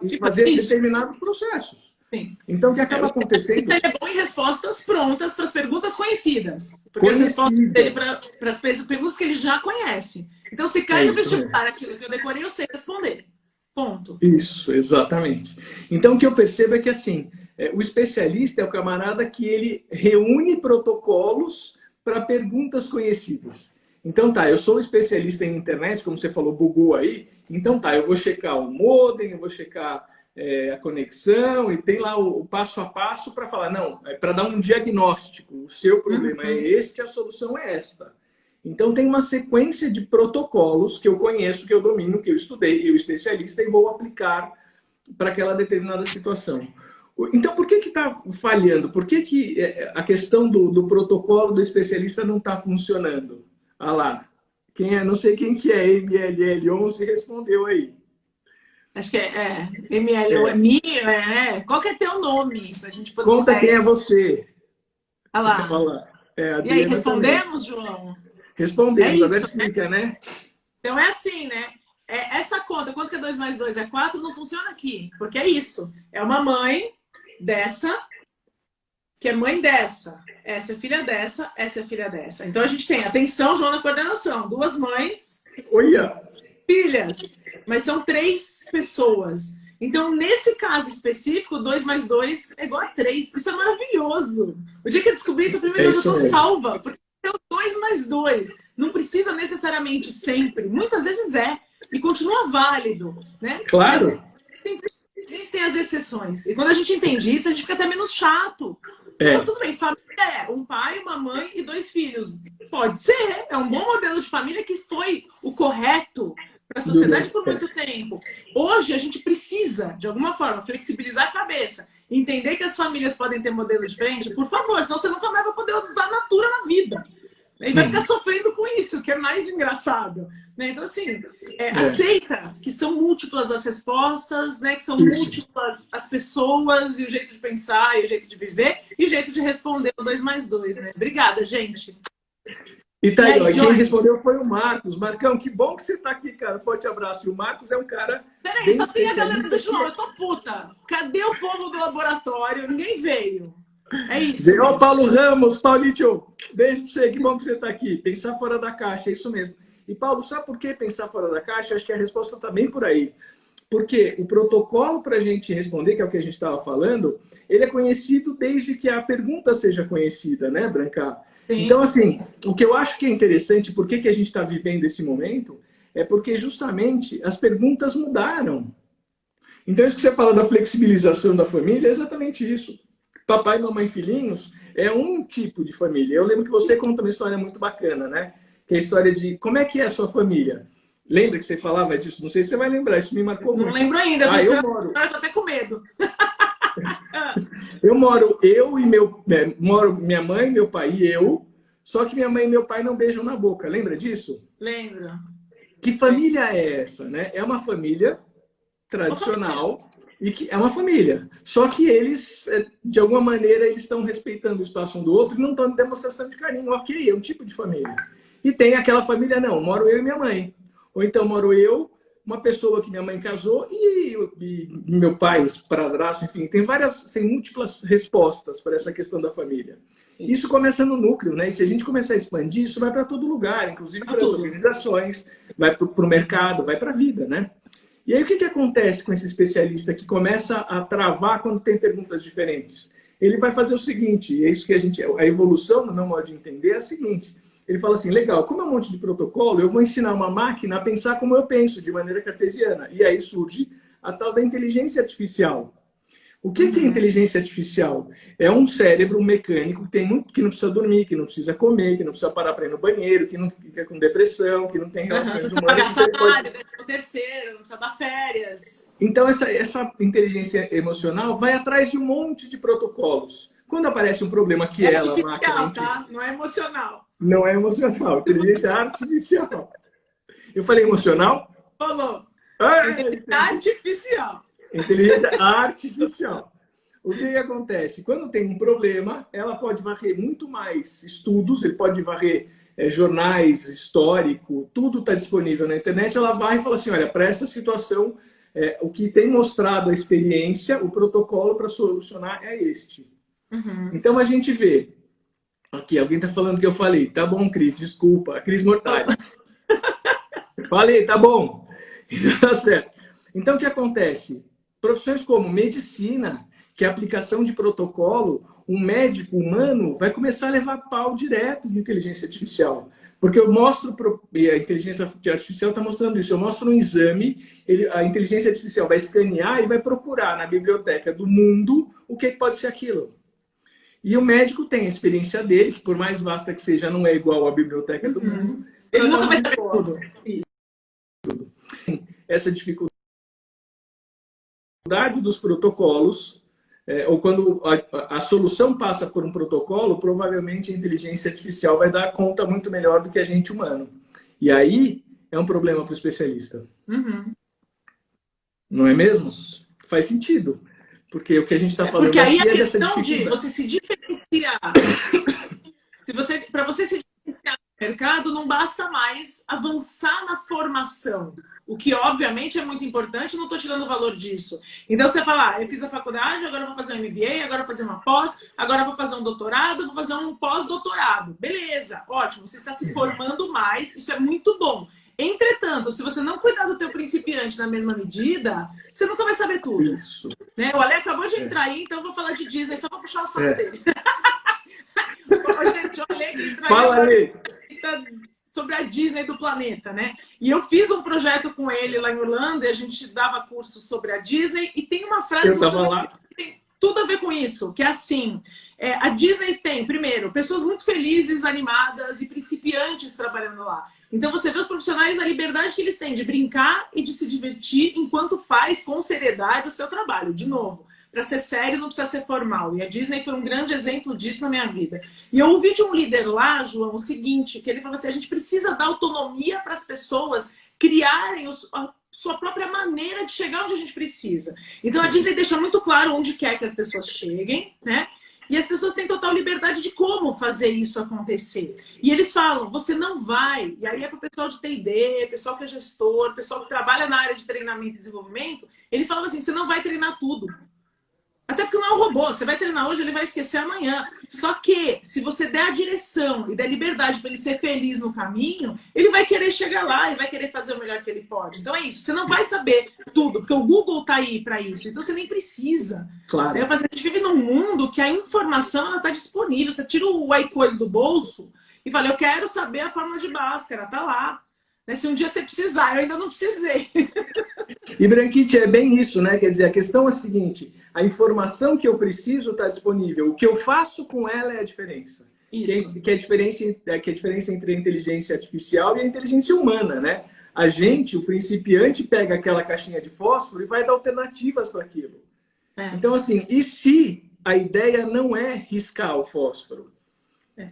e fazer determinados processos. Sim. Então, o que acaba acontecendo... Ele é bom em respostas prontas para as perguntas conhecidas. Porque as respostas dele para as perguntas que ele já conhece. Então, se cai no vestibular aquilo que eu decorei, eu sei responder. Ponto. Isso, exatamente. Então, o que eu percebo é que, assim, o especialista é o camarada que ele reúne protocolos para perguntas conhecidas. Então, eu sou especialista em internet, como você falou, bugou aí. Então, eu vou checar o modem, eu vou checar a conexão, e tem lá o passo a passo para falar, não, para dar um diagnóstico. O seu problema é este, a solução é esta. Então, tem uma sequência de protocolos que eu conheço, que eu domino, que eu estudei, eu especialista, e vou aplicar para aquela determinada situação. Então, por que está falhando? Por que a questão do protocolo do especialista não está funcionando? Ah lá, não sei quem que é, MLL11 respondeu aí. Acho que ML ou qual que é teu nome? Pra gente poder conta quem é você. Olha lá. E aí, respondemos, também. João? Respondemos, agora explica, né? Então é assim, né? Essa conta, quanto que é 2 mais 2 é 4, não funciona aqui. Porque é isso. É uma mãe dessa, que é mãe dessa. Essa é filha dessa, essa é filha dessa. Então a gente tem, atenção, João, na coordenação. 2 mães. Olha! Filhas. Mas são 3 pessoas. Então, nesse caso específico, 2 mais 2 é igual a 3. Isso é maravilhoso. O dia que eu descobri isso, a primeira vez eu tô salva. Porque é o 2 mais 2. Não precisa necessariamente sempre. Muitas vezes e continua válido, né? Claro. Mas sempre existem as exceções. E quando a gente entende isso, a gente fica até menos chato. Então, tudo bem, família um pai, uma mãe e 2 filhos. Pode ser. É um bom modelo de família que foi o correto para a sociedade por muito tempo. Hoje, a gente precisa, de alguma forma, flexibilizar a cabeça. Entender que as famílias podem ter modelos diferentes, por favor, senão você nunca mais vai poder usar a natura na vida. E vai ficar sofrendo com isso, que é mais engraçado. Então, assim, aceita que são múltiplas as respostas, né? Que são múltiplas as pessoas, e o jeito de pensar, e o jeito de viver, e o jeito de responder o 2 mais 2, né? Obrigada, gente. E tá aí, quem respondeu foi o Marcos. Marcão, que bom que você tá aqui, cara. Forte abraço. E o Marcos é um cara. Peraí, só tem a galera do João, eu tô puta. Cadê o povo do laboratório? Ninguém veio. É isso. Ó, Paulo Ramos, Paulito, beijo pra você, que bom que você tá aqui. Pensar fora da caixa, é isso mesmo. E Paulo, sabe por que pensar fora da caixa? Acho que a resposta tá bem por aí. Porque o protocolo para a gente responder, que é o que a gente estava falando, ele é conhecido desde que a pergunta seja conhecida, né, Branca? Sim. Então, assim, o que eu acho que é interessante, por que a gente está vivendo esse momento, é porque justamente as perguntas mudaram. Então, isso que você fala da flexibilização da família é exatamente isso. Papai, mamãe, filhinhos é um tipo de família. Eu lembro que você conta uma história muito bacana, né? Que é a história de como é que é a sua família. Lembra que você falava disso? Não sei se você vai lembrar, isso me marcou muito. Não lembro ainda, eu moro. Eu tô até com medo. Moro minha mãe, meu pai e eu, só que minha mãe e meu pai não beijam na boca. Lembra disso? Lembro. Que família é essa, né? É uma família tradicional e que é uma família. Só que eles, de alguma maneira, eles estão respeitando o espaço um do outro e não estão em demonstração de carinho. Ok, é um tipo de família. E tem aquela família, não, moro eu e minha mãe. Ou então moro eu, uma pessoa que minha mãe casou e meu pai, padrasto, enfim, tem múltiplas respostas para essa questão da família. Isso começa no núcleo, né? E se a gente começar a expandir, isso vai para todo lugar, inclusive para as organizações, vai para o mercado, vai para a vida, né? E aí o que acontece com esse especialista que começa a travar quando tem perguntas diferentes? Ele vai fazer o seguinte, e é isso que a evolução, no meu modo de entender, é a seguinte. Ele fala assim, legal, como é um monte de protocolo, eu vou ensinar uma máquina a pensar como eu penso, de maneira cartesiana. E aí surge a tal da inteligência artificial. O que é inteligência artificial? É um cérebro mecânico que não precisa dormir, que não precisa comer, que não precisa parar para ir no banheiro, que não fica com depressão, que não tem relações Não humanas. precisa pagar salário, pode... terceiro, não precisa dar férias. Então, essa inteligência emocional vai atrás de um monte de protocolos. Quando aparece um problema que ela, a máquina... Tá? Não é emocional. Não é emocional, inteligência artificial. Eu falei emocional? Falou. Inteligência artificial. Inteligência artificial. O que acontece? Quando tem um problema, ela pode varrer muito mais estudos, ele pode varrer jornais, histórico, tudo está disponível na internet. Ela vai e fala assim, olha, para essa situação, o que tem mostrado a experiência, o protocolo para solucionar é este. Uhum. Então a gente vê, aqui alguém está falando que eu falei, tá bom, Cris, desculpa, a Cris Mortari. Falei, tá bom, tá certo. Então o que acontece? Profissões como medicina, que é a aplicação de protocolo, um médico humano vai começar a levar pau direto de inteligência artificial. Porque eu mostro, e a inteligência artificial está mostrando isso, eu mostro um exame, a inteligência artificial vai escanear e vai procurar na biblioteca do mundo o que pode ser aquilo. E o médico tem a experiência dele, que por mais vasta que seja, não é igual à biblioteca do mundo. Ele nunca vai saber tudo. Essa dificuldade dos protocolos, ou quando a solução passa por um protocolo, provavelmente a inteligência artificial vai dar conta muito melhor do que a gente humano. E aí é um problema para o especialista. Uhum. Não é mesmo? Faz sentido. Porque o que a gente está falando porque aí aqui a é dessa questão de dificuldade. você se diferenciar. Para você se diferenciar no mercado, não basta mais avançar na formação. O que, obviamente, é muito importante, não estou tirando o valor disso. Então, você fala, eu fiz a faculdade, agora eu vou fazer um MBA, agora eu vou fazer uma pós, agora eu vou fazer um doutorado, vou fazer um pós-doutorado. Beleza, ótimo, você está se formando mais, isso é muito bom. Entretanto, se você não cuidar do teu principiante na mesma medida, você nunca vai saber tudo. Isso. Né? O Ale acabou de entrar aí, então eu vou falar de Disney, só para puxar o saco dele. Gente, o Ale que entrou Fala, Ale. Sobre a Disney do planeta, né? E eu fiz um projeto com ele lá em Orlando e a gente dava cursos sobre a Disney e tem uma frase que tem tudo a ver com isso, que é assim, a Disney tem, primeiro, pessoas muito felizes, animadas e principiantes trabalhando lá. Então você vê os profissionais, a liberdade que eles têm de brincar e de se divertir enquanto faz com seriedade o seu trabalho. De novo, para ser sério não precisa ser formal. E a Disney foi um grande exemplo disso na minha vida. E eu ouvi de um líder lá, João, o seguinte, que ele falou assim, a gente precisa dar autonomia para as pessoas criarem a sua própria maneira de chegar onde a gente precisa. Então a Disney deixa muito claro onde quer que as pessoas cheguem, né? E as pessoas têm total liberdade de como fazer isso acontecer. E eles falam, você não vai, e aí é para o pessoal de T&D, pessoal que é gestor, pessoal que trabalha na área de treinamento e desenvolvimento, ele falava assim, você não vai treinar tudo. Até porque não é um robô, você vai treinar hoje, ele vai esquecer amanhã. Só que, se você der a direção e der liberdade para ele ser feliz no caminho, ele vai querer chegar lá e vai querer fazer o melhor que ele pode. Então é isso, você não vai saber tudo, porque o Google está aí para isso, então você nem precisa. Claro. A gente vive num mundo que a informação está disponível, você tira o iCoisa do bolso e fala, eu quero saber a fórmula de Bhaskara, tá lá. Se um dia você precisar, eu ainda não precisei. E Branquite, é bem isso, né? Quer dizer, a questão é a seguinte, a informação que eu preciso está disponível, o que eu faço com ela é a diferença. Isso. Que é a diferença entre a inteligência artificial e a inteligência humana, né? A gente, o principiante, pega aquela caixinha de fósforo e vai dar alternativas para aquilo. Então, assim, e se a ideia não é riscar o fósforo?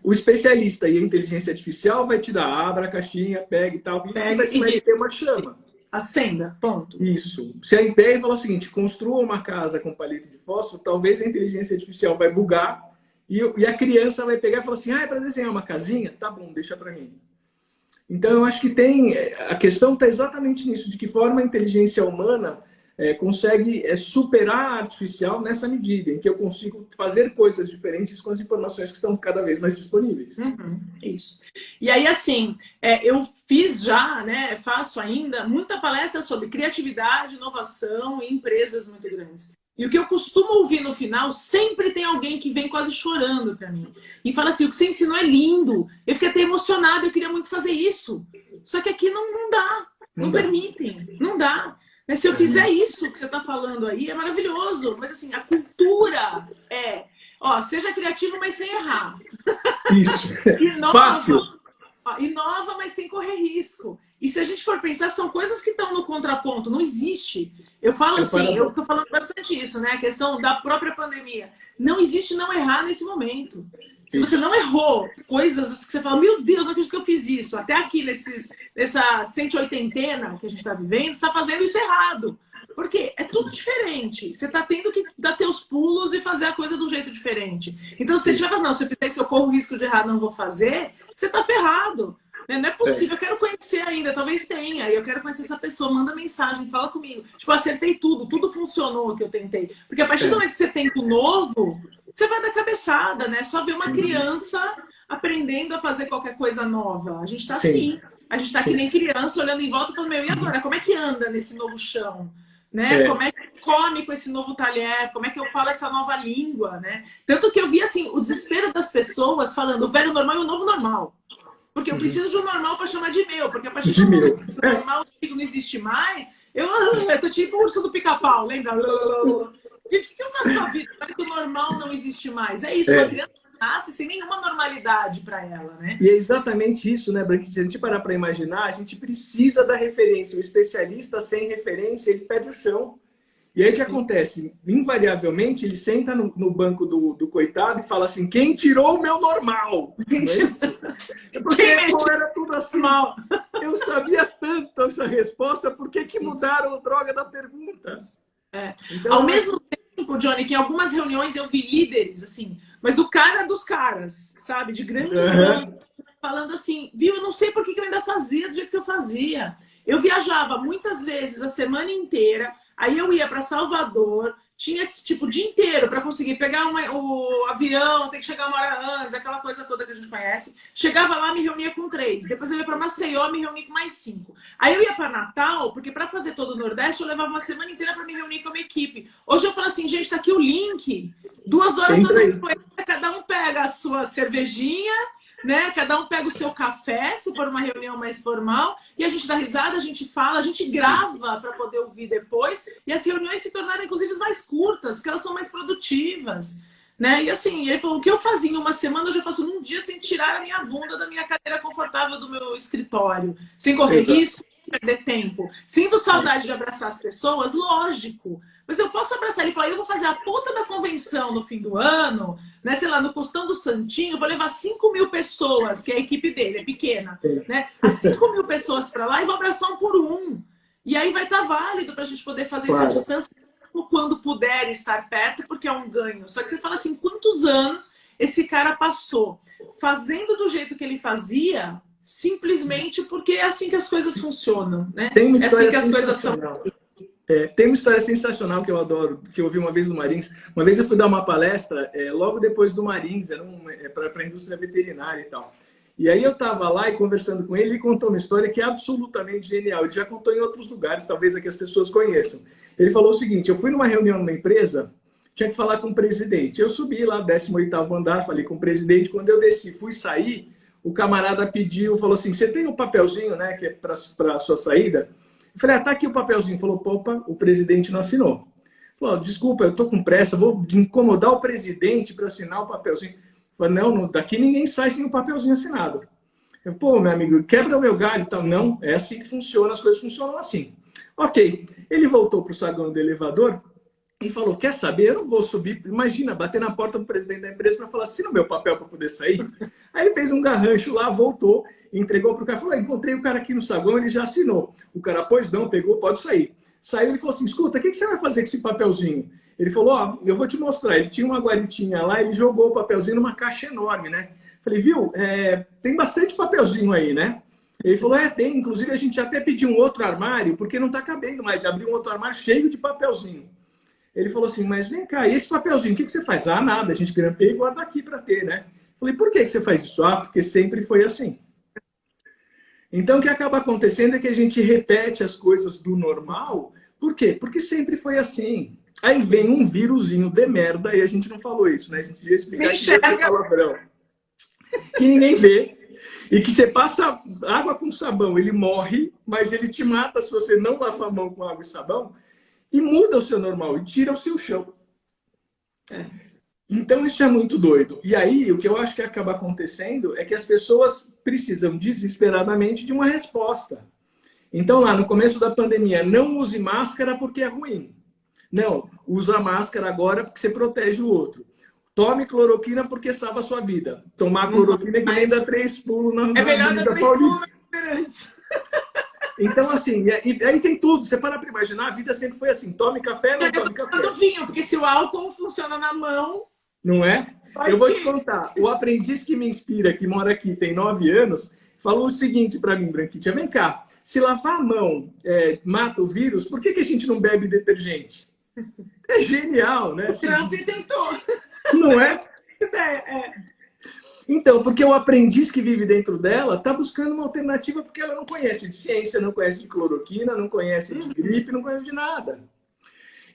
O especialista e a inteligência artificial vai te dar, abra a caixinha, pega e tal, isso vai ter uma chama. Acenda, ponto. Isso. Se a ideia fala o seguinte, construa uma casa com palito de fósforo, talvez a inteligência artificial vai bugar e a criança vai pegar e falar assim, é para desenhar uma casinha? Tá bom, deixa para mim. Então, eu acho que a questão está exatamente nisso, de que forma a inteligência humana consegue superar a artificial nessa medida, em que eu consigo fazer coisas diferentes com as informações que estão cada vez mais disponíveis. Isso. E aí, assim, eu fiz já, né, faço ainda, muita palestra sobre criatividade, inovação e empresas muito grandes. E o que eu costumo ouvir no final, sempre tem alguém que vem quase chorando para mim. E fala assim, o que você ensinou é lindo. Eu fiquei até emocionada, eu queria muito fazer isso. Só que aqui não dá. Não permitem. Não dá. Né? Se eu fizer isso que você está falando aí, é maravilhoso. Mas assim, a cultura é, ó, seja criativo, mas sem errar. Isso. Inova, Fácil. inova, mas sem correr risco. E se a gente for pensar, são coisas que estão no contraponto, não existe. Eu falo assim, eu estou falando bastante isso, né? A questão da própria pandemia. Não existe não errar nesse momento. Se você não errou coisas que você fala, meu Deus, não acredito que eu fiz isso. Até aqui nessa 180ª que a gente está vivendo, você está fazendo isso errado. Porque é tudo diferente. Você está tendo que dar teus pulos e fazer a coisa de um jeito diferente. Então, se você tiver falando, não, se eu fizer isso, eu corro o risco de errar, não vou fazer, você está ferrado. Não é possível, eu quero conhecer ainda, talvez tenha. Eu quero conhecer essa pessoa, manda mensagem, fala comigo. Tipo, acertei tudo funcionou que eu tentei. Porque a partir do momento que você tenta o novo, você vai dar cabeçada, né? Só ver uma criança aprendendo a fazer qualquer coisa nova. A gente tá assim. A gente tá que nem criança, olhando em volta e falando, meu, e agora? Como é que anda nesse novo chão? Né? Como é que come com esse novo talher? Como é que eu falo essa nova língua? Né? Tanto que eu vi assim, o desespero das pessoas falando o velho normal e o novo normal. Porque eu preciso de um normal para chamar de meu. Porque a partir do momento que o normal não existe mais, eu tô tipo o urso do pica-pau, lembra? Gente, o que eu faço com a vida? Porque o normal não existe mais. É isso, uma criança nasce sem nenhuma normalidade para ela, né? E é exatamente isso, né, Branquinha? Se a gente parar para imaginar, a gente precisa da referência. O especialista sem referência, ele perde o chão. E aí o que acontece? Invariavelmente, ele senta no banco do coitado e fala assim, quem tirou o meu normal? Não é isso? Porque era tudo assim. Mal. Eu sabia tanto essa resposta, por que mudaram a droga da pergunta? Então, ao mesmo tempo, Johnny, que em algumas reuniões eu vi líderes, assim, mas o cara dos caras, sabe? De grandes bancos, falando assim, viu, eu não sei por que eu ainda fazia do jeito que eu fazia. Eu viajava muitas vezes a semana inteira, aí eu ia para Salvador, tinha esse tipo o dia inteiro para conseguir pegar o avião, tem que chegar uma hora antes, aquela coisa toda que a gente conhece. Chegava lá, me reunia com 3. Depois eu ia para Maceió, me reunia com mais 5. Aí eu ia para Natal, porque para fazer todo o Nordeste eu levava uma semana inteira para me reunir com a minha equipe. Hoje eu falo assim, gente, tá aqui o link. 2 horas todo mundo, cada um pega a sua cervejinha, né? Cada um pega o seu café, se for uma reunião mais formal, e a gente dá risada, a gente fala, a gente grava para poder ouvir depois, e as reuniões se tornaram, inclusive, mais curtas, porque elas são mais produtivas, né? E assim, ele falou, o que eu fazia em uma semana, eu já faço num dia sem tirar a minha bunda da minha cadeira confortável do meu escritório, sem correr risco, sem perder tempo. Sinto saudade de abraçar as pessoas, lógico. Mas eu posso abraçar ele e falar, eu vou fazer a puta da convenção no fim do ano, né? Sei lá, no Postão do Santinho, eu vou levar 5.000 pessoas, que é a equipe dele, é pequena, né? As 5.000 pessoas para lá e vou abraçar um por um. E aí vai estar válido para a gente poder fazer isso à distância quando puder estar perto, porque é um ganho. Só que você fala assim, quantos anos esse cara passou fazendo do jeito que ele fazia, simplesmente porque é assim que as coisas funcionam, né? É assim que as coisas são. Tem uma história sensacional que eu adoro, que eu ouvi uma vez no Marins. Uma vez eu fui dar uma palestra, logo depois do Marins, era para a indústria veterinária e tal. E aí eu estava lá e conversando com ele, ele contou uma história que é absolutamente genial. Ele já contou em outros lugares, talvez aqui as pessoas conheçam. Ele falou o seguinte, eu fui numa reunião numa empresa, tinha que falar com o presidente. Eu subi lá, 18º andar, falei com o presidente. Quando eu desci, fui sair, o camarada pediu, falou assim, você tem um papelzinho, né, que é para a sua saída? Eu falei, tá aqui o papelzinho. Falou, opa, o presidente não assinou. Falou, desculpa, eu tô com pressa, vou incomodar o presidente para assinar o papelzinho. Eu falei, não, daqui ninguém sai sem o papelzinho assinado. Eu, pô, meu amigo, quebra o meu galho e tal. Não, é assim que funciona, as coisas funcionam assim. Ok, ele voltou para o saguão do elevador e falou, quer saber, eu não vou subir, imagina, bater na porta do presidente da empresa para falar, assina o meu papel para poder sair. Aí ele fez um garrancho lá, voltou, entregou para o cara, falou, encontrei o cara aqui no saguão, ele já assinou. O cara, pois não, pegou, pode sair. Saiu, ele falou assim, escuta, o que você vai fazer com esse papelzinho? Ele falou, ó, eu vou te mostrar. Ele tinha uma guaritinha lá, ele jogou o papelzinho numa caixa enorme, né? Falei, viu, tem bastante papelzinho aí, né? Ele falou, tem, inclusive a gente até pediu um outro armário, porque não está cabendo mais, abriu um outro armário cheio de papelzinho. Ele falou assim, mas vem cá, e esse papelzinho, o que você faz? Ah, nada, a gente grampeia e guarda aqui para ter, né? Falei, por que você faz isso? Ah, porque sempre foi assim. Então, o que acaba acontecendo é que a gente repete as coisas do normal. Por quê? Porque sempre foi assim. Aí vem um vírusinho de merda, e a gente não falou isso, né? A gente ia explicar que é palavrão. Que ninguém vê. E que você passa água com sabão, ele morre, mas ele te mata se você não lavar a mão com água e sabão, e muda o seu normal, e tira o seu chão. Então isso é muito doido. E aí, o que eu acho que acaba acontecendo é que as pessoas precisam desesperadamente de uma resposta. Então lá, no começo da pandemia, não use máscara porque é ruim. Não, usa máscara agora porque você protege o outro. Tome cloroquina porque salva a sua vida. Tomar cloroquina é que nem dar 3 pulos na melhor dar 3 pulos na diferença. Então, assim, e aí tem tudo. Você para imaginar, a vida sempre foi assim. Tome café, não tome café. Eu vinho, porque se o álcool funciona na mão... Não é? Eu vou te contar. O aprendiz que me inspira, que mora aqui, tem 9 anos, falou o seguinte para mim, Branquitinha. Vem cá, se lavar a mão mata o vírus, por que a gente não bebe detergente? É genial, né? O Trump tentou. Não é? Então, porque o aprendiz que vive dentro dela está buscando uma alternativa porque ela não conhece de ciência, não conhece de cloroquina, não conhece de gripe, não conhece de nada.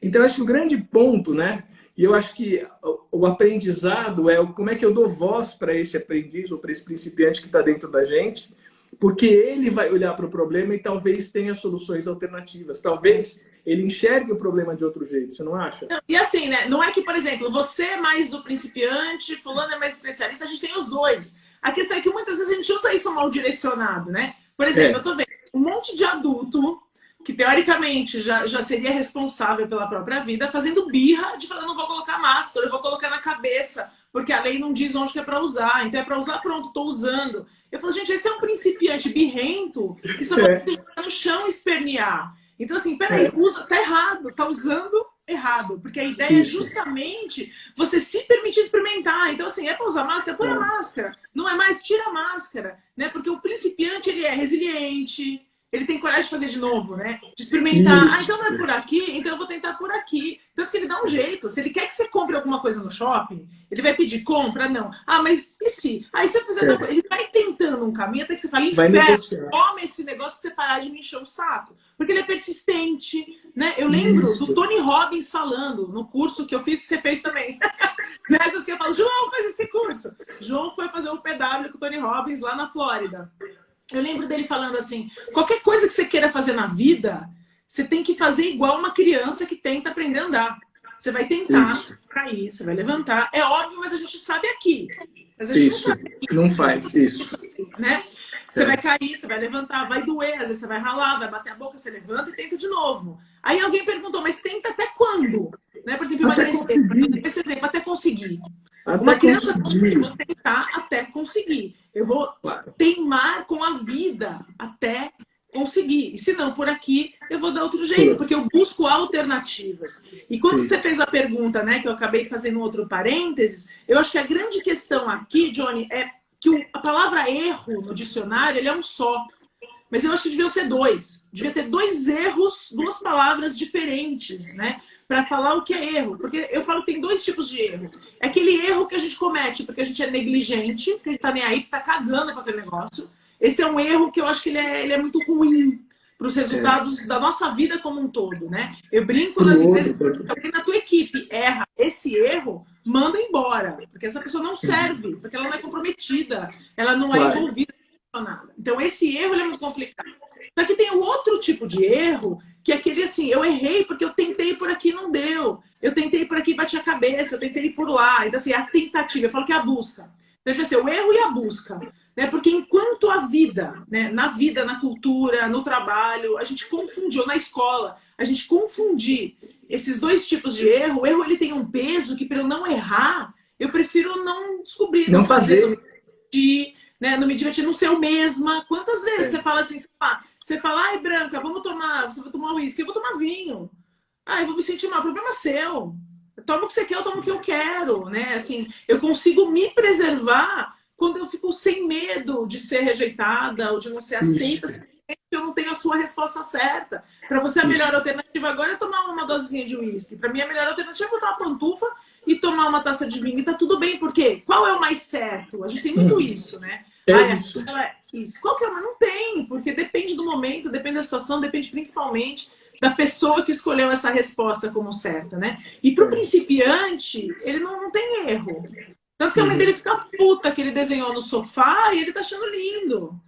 Então, acho que o grande ponto, né? E eu acho que o aprendizado é como é que eu dou voz para esse aprendiz ou para esse principiante que está dentro da gente, porque ele vai olhar para o problema e talvez tenha soluções alternativas. Talvez ele enxergue o problema de outro jeito, você não acha? E assim, né? Não é que, por exemplo, você é mais o principiante, fulano é mais especialista, a gente tem os dois. A questão é que muitas vezes a gente usa isso mal direcionado, né? Por exemplo, eu tô vendo um monte de adulto que teoricamente já seria responsável pela própria vida, fazendo birra de falar, não vou colocar máscara, eu vou colocar na cabeça, porque a lei não diz onde que é para usar, então é para usar, pronto, tô usando. Eu falo, gente, esse é um principiante birrento que só vai ficar no chão e espernear. Então, assim, peraí, tá errado, tá usando errado, porque a ideia é justamente você se permitir experimentar. Então, assim, é para usar máscara? Põe a máscara. Não é mais? Tira a máscara, né? Porque o principiante, ele é resiliente, ele tem coragem de fazer de novo, né? De experimentar. Ah, então não é por aqui? Então eu vou tentar por aqui. Tanto que ele dá um jeito. Se ele quer que você compre alguma coisa no shopping, ele vai pedir, compra? Não. Ah, mas e se? Aí você fizer outra coisa, ele vai tentando um caminho até que você fala, inferno, toma esse negócio pra você parar de me encher o saco. Porque ele é persistente, né? Eu lembro do Tony Robbins falando no curso que eu fiz, que você fez também. Nessas que eu falo, João, faz esse curso. João foi fazer um PW com o Tony Robbins lá na Flórida. Eu lembro dele falando assim, qualquer coisa que você queira fazer na vida, você tem que fazer igual uma criança que tenta aprender a andar. Você vai tentar cair, você vai levantar. É óbvio, mas a gente sabe aqui. Mas a gente não sabe aqui. Não faz isso. Né? Você vai cair, você vai levantar, vai doer, às vezes você vai ralar, vai bater a boca, você levanta e tenta de novo. Aí alguém perguntou, mas tenta até quando? Né? Por exemplo, emagrecer. Esse exemplo, até conseguir. Uma criança eu vou tentar até conseguir. Eu vou teimar com a vida até conseguir. E se não, por aqui, eu vou dar outro jeito, porque eu busco alternativas. E quando você fez a pergunta, né, que eu acabei fazendo outro parênteses, eu acho que a grande questão aqui, Johnny, é que a palavra erro no dicionário, ele é um só. Mas eu acho que devia ser 2. Devia ter 2 erros, 2 palavras diferentes, né? Para falar o que é erro. Porque eu falo que tem 2 tipos de erro. É aquele erro que a gente comete porque a gente é negligente, que a gente tá nem aí, que tá cagando com aquele negócio. Esse é um erro que eu acho que ele é muito ruim para os resultados da nossa vida como um todo, né? Eu brinco nas empresas, se alguém na tua equipe erra esse erro, manda embora. Porque essa pessoa não serve, porque ela não é comprometida, ela não é envolvida. Nada. Então esse erro ele é muito complicado. Só que tem o outro tipo de erro, que é aquele assim, eu errei porque eu tentei por aqui e não deu. Eu tentei por aqui e bati a cabeça, eu tentei ir por lá. Então assim, a tentativa, eu falo que é a busca. Então vai ser o erro e a busca. Né? Porque enquanto a vida, né, na vida, na cultura, no trabalho, a gente confundiu, na escola, a gente confundir esses 2 tipos de erro, o erro ele tem um peso que para eu não errar, eu prefiro não descobrir, não fazer. Né? Não me divertir, não ser o mesma. Quantas vezes você fala assim, você fala, ai, Branca, você vai tomar uísque, eu vou tomar vinho. Ah, eu vou me sentir mal, o problema é seu. Toma o que você quer, eu tomo o que eu quero, né? Assim, eu consigo me preservar quando eu fico sem medo de ser rejeitada ou de não ser aceita, eu não tenho a sua resposta certa. Para você, a melhor alternativa agora é tomar uma dosezinha de uísque. Para mim, a melhor alternativa é botar uma pantufa e tomar uma taça de vinho. E tá tudo bem, porque qual é o mais certo? A gente tem muito isso, né? Isso. Qual que é? Mas não tem, porque depende do momento, depende da situação, depende principalmente da pessoa que escolheu essa resposta como certa, né? E para o principiante, ele não tem erro. Tanto que a mãe dele fica puta que ele desenhou no sofá e ele tá achando lindo.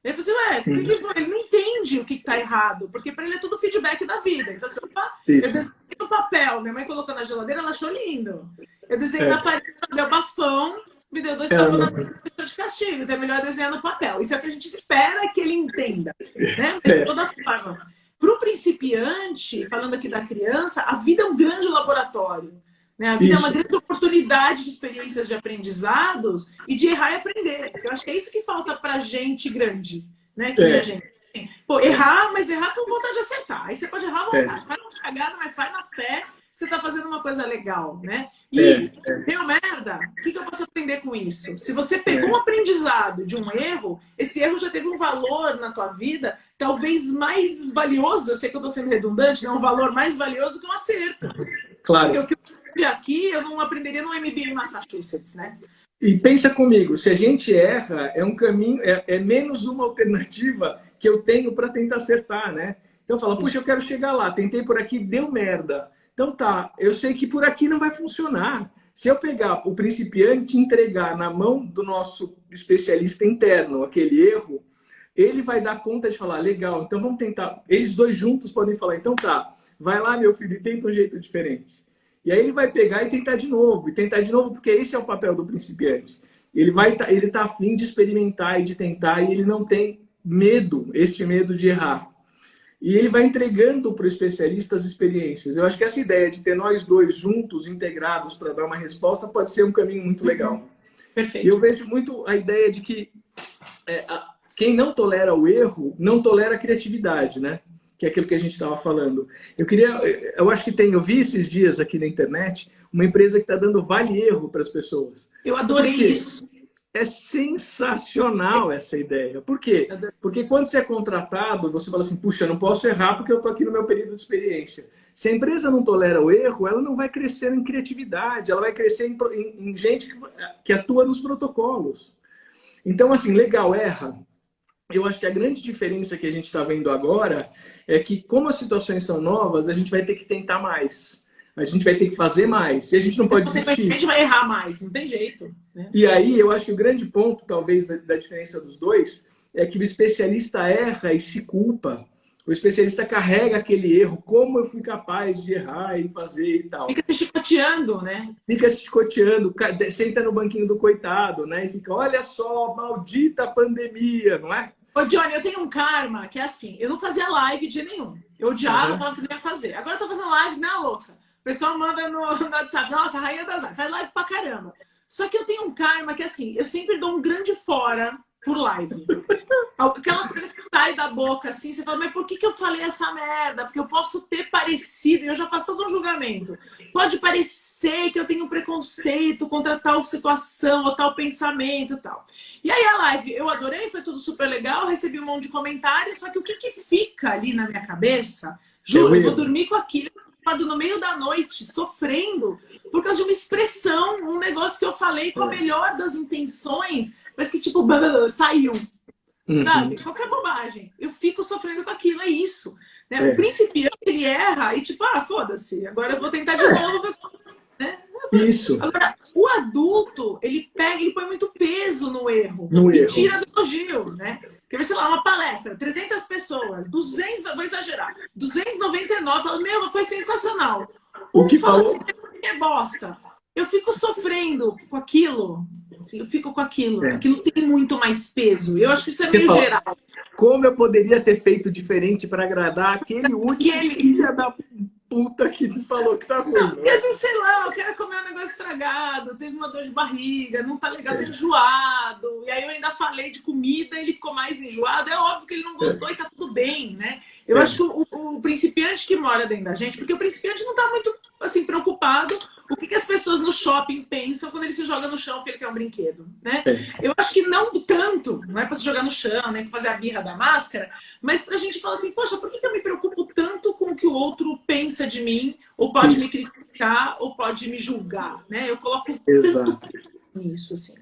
Ele falou assim, ué, por que foi? Ele não entende o que tá errado, porque para ele é tudo feedback da vida. Ele falou assim, opa, eu desenhei no papel, minha mãe colocou na geladeira, ela achou lindo. Eu desenhei na parede, deu bafão, me deu 2 tapas na frente de castigo. Então é melhor desenhar no papel. Isso é o que a gente espera que ele entenda, né? De toda forma. Para o principiante, falando aqui da criança, a vida é um grande laboratório. Né? A vida é uma grande oportunidade de experiências de aprendizados e de errar e aprender. Eu acho que é isso que falta pra gente grande, né? Que a gente. Pô, errar, mas errar com vontade de acertar. Aí você pode errar à vontade. Faz uma cagada, mas faz na fé que você tá fazendo uma coisa legal, né? E deu merda, o que eu posso aprender com isso? Se você pegou um aprendizado de um erro, esse erro já teve um valor na tua vida, talvez mais valioso, eu sei que eu tô sendo redundante, né? Um valor mais valioso do que um acerto. Claro. Porque o que eu aprendi aqui, eu não aprenderia no MBA em Massachusetts, né? E pensa comigo, se a gente erra, é um caminho, é menos uma alternativa que eu tenho para tentar acertar, né? Então fala, puxa, eu quero chegar lá, tentei por aqui, deu merda. Então tá, eu sei que por aqui não vai funcionar. Se eu pegar o principiante e entregar na mão do nosso especialista interno aquele erro, ele vai dar conta de falar, legal, então vamos tentar. Eles dois juntos podem falar, então tá, vai lá, meu filho, e tenta um jeito diferente. E aí ele vai pegar e tentar de novo, porque esse é o papel do principiante. Ele tá afim de experimentar e de tentar, e ele não tem medo, este medo de errar. E ele vai entregando para o especialista as experiências. Eu acho que essa ideia de ter nós dois juntos, integrados, para dar uma resposta, pode ser um caminho muito legal. Perfeito. E eu vejo muito a ideia de que quem não tolera o erro, não tolera a criatividade, né? Que é aquilo que a gente estava falando. Eu acho que eu vi esses dias aqui na internet, uma empresa que está dando vale-erro para as pessoas. Eu adorei isso. É sensacional essa ideia. Por quê? Porque quando você é contratado, você fala assim, puxa, eu não posso errar porque eu estou aqui no meu período de experiência. Se a empresa não tolera o erro, ela não vai crescer em criatividade, ela vai crescer em gente que atua nos protocolos. Então, assim, legal, erra. Eu acho que a grande diferença que a gente está vendo agora é que, como as situações são novas, a gente vai ter que tentar mais. A gente vai ter que fazer mais. E a gente não pode desistir. A gente vai errar mais, não tem jeito. Né? E aí, eu acho que o grande ponto, talvez, da diferença dos dois é que o especialista erra e se culpa. O especialista carrega aquele erro. Como eu fui capaz de errar e fazer e tal. Fica se chicoteando, né? Fica se chicoteando, senta no banquinho do coitado, né? E fica, olha só, maldita pandemia, não é? Ô, Johnny, eu tenho um karma que é assim, eu não fazia live de nenhum. Eu odiava, falava que não ia fazer. Agora eu tô fazendo live na louca. O pessoal manda no WhatsApp, nossa, rainha das lives, faz live pra caramba. Só que eu tenho um karma que, assim, eu sempre dou um grande fora por live. Aquela coisa que sai da boca, assim, você fala, mas por que eu falei essa merda? Porque eu posso ter parecido, e eu já faço todo um julgamento. Pode parecer que eu tenho preconceito contra tal situação, ou tal pensamento e tal. E aí a live, eu adorei, foi tudo super legal, recebi um monte de comentários, só que o que fica ali na minha cabeça, juro, eu vou dormir com aquilo no meio da noite, sofrendo, por causa de uma expressão, um negócio que eu falei com a melhor das intenções, mas que tipo, saiu. Sabe? Qualquer bobagem. Eu fico sofrendo com aquilo, é isso. Né? O principiante, ele erra e tipo, foda-se, agora eu vou tentar de novo. Né? Isso. Agora, o adulto, ele põe muito peso no erro. Tira do elogio, né? Quer ver, sei lá, uma palestra, 300 pessoas, 200, vou exagerar, 299, falo, meu, foi sensacional. O que falou? Assim, é bosta. Eu fico sofrendo com aquilo. Assim, eu fico com aquilo. Aquilo tem muito mais peso. Eu acho que isso é meio geral. Como eu poderia ter feito diferente para agradar aquele único filho da puta que falou que tá ruim. Não, porque assim, sei lá, eu quero comer um negócio estragado, teve uma dor de barriga, não tá legal, tá enjoado. E aí eu ainda falei de comida e ele ficou mais enjoado. É óbvio que ele não gostou e tá tudo bem, né? Eu acho que o principiante que mora dentro da gente, porque o principiante não tá muito assim, preocupado o que as pessoas no shopping pensam quando ele se joga no chão porque ele quer um brinquedo, né? Eu acho que não tanto, não é pra se jogar no chão, nem pra fazer a birra da máscara, mas pra gente falar assim, poxa, por que eu me preocupo tanto com o que o outro pensa de mim, ou pode me criticar, ou pode me julgar, né? Eu coloco tanto nisso, assim.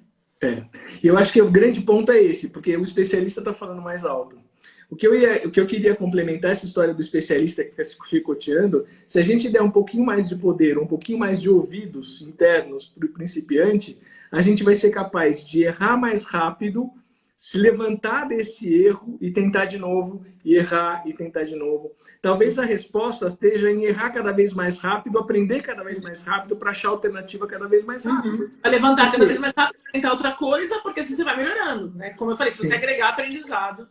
E eu acho que o grande ponto é esse, porque o especialista tá falando mais alto. O que eu queria complementar essa história do especialista que fica se chicoteando, se a gente der um pouquinho mais de poder, um pouquinho mais de ouvidos internos para o principiante, a gente vai ser capaz de errar mais rápido, se levantar desse erro e tentar de novo, e errar e tentar de novo. Talvez a resposta esteja em errar cada vez mais rápido, aprender cada vez mais rápido para achar a alternativa cada vez mais rápido. Vai levantar cada vez mais rápido, tentar outra coisa, porque assim você vai melhorando, né? Como eu falei, se você agregar aprendizado...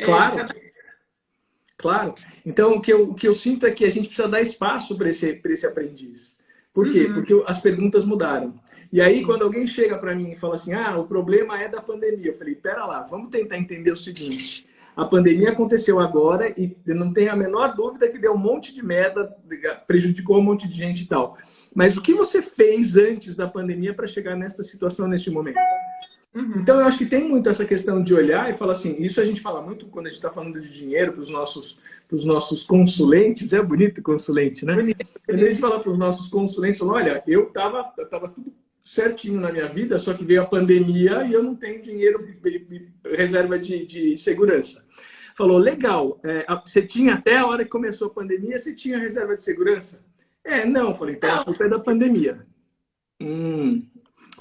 Claro. Claro. Então, o que eu sinto é que a gente precisa dar espaço para esse aprendiz. Por quê? Porque as perguntas mudaram. E aí, quando alguém chega para mim e fala assim, o problema é da pandemia. Eu falei, pera lá, vamos tentar entender o seguinte. A pandemia aconteceu agora e não tenho a menor dúvida que deu um monte de merda, prejudicou um monte de gente e tal. Mas o que você fez antes da pandemia para chegar nessa situação, neste momento? Então, eu acho que tem muito essa questão de olhar e falar assim, isso a gente fala muito quando a gente está falando de dinheiro para os nossos consulentes, é bonito consulente, né? Quando a gente fala para os nossos consulentes, fala, olha, eu tava tudo certinho na minha vida, só que veio a pandemia e eu não tenho dinheiro, reserva de segurança. Falou, legal, você tinha até a hora que começou a pandemia, você tinha reserva de segurança? Não, falei, então a culpa é da pandemia.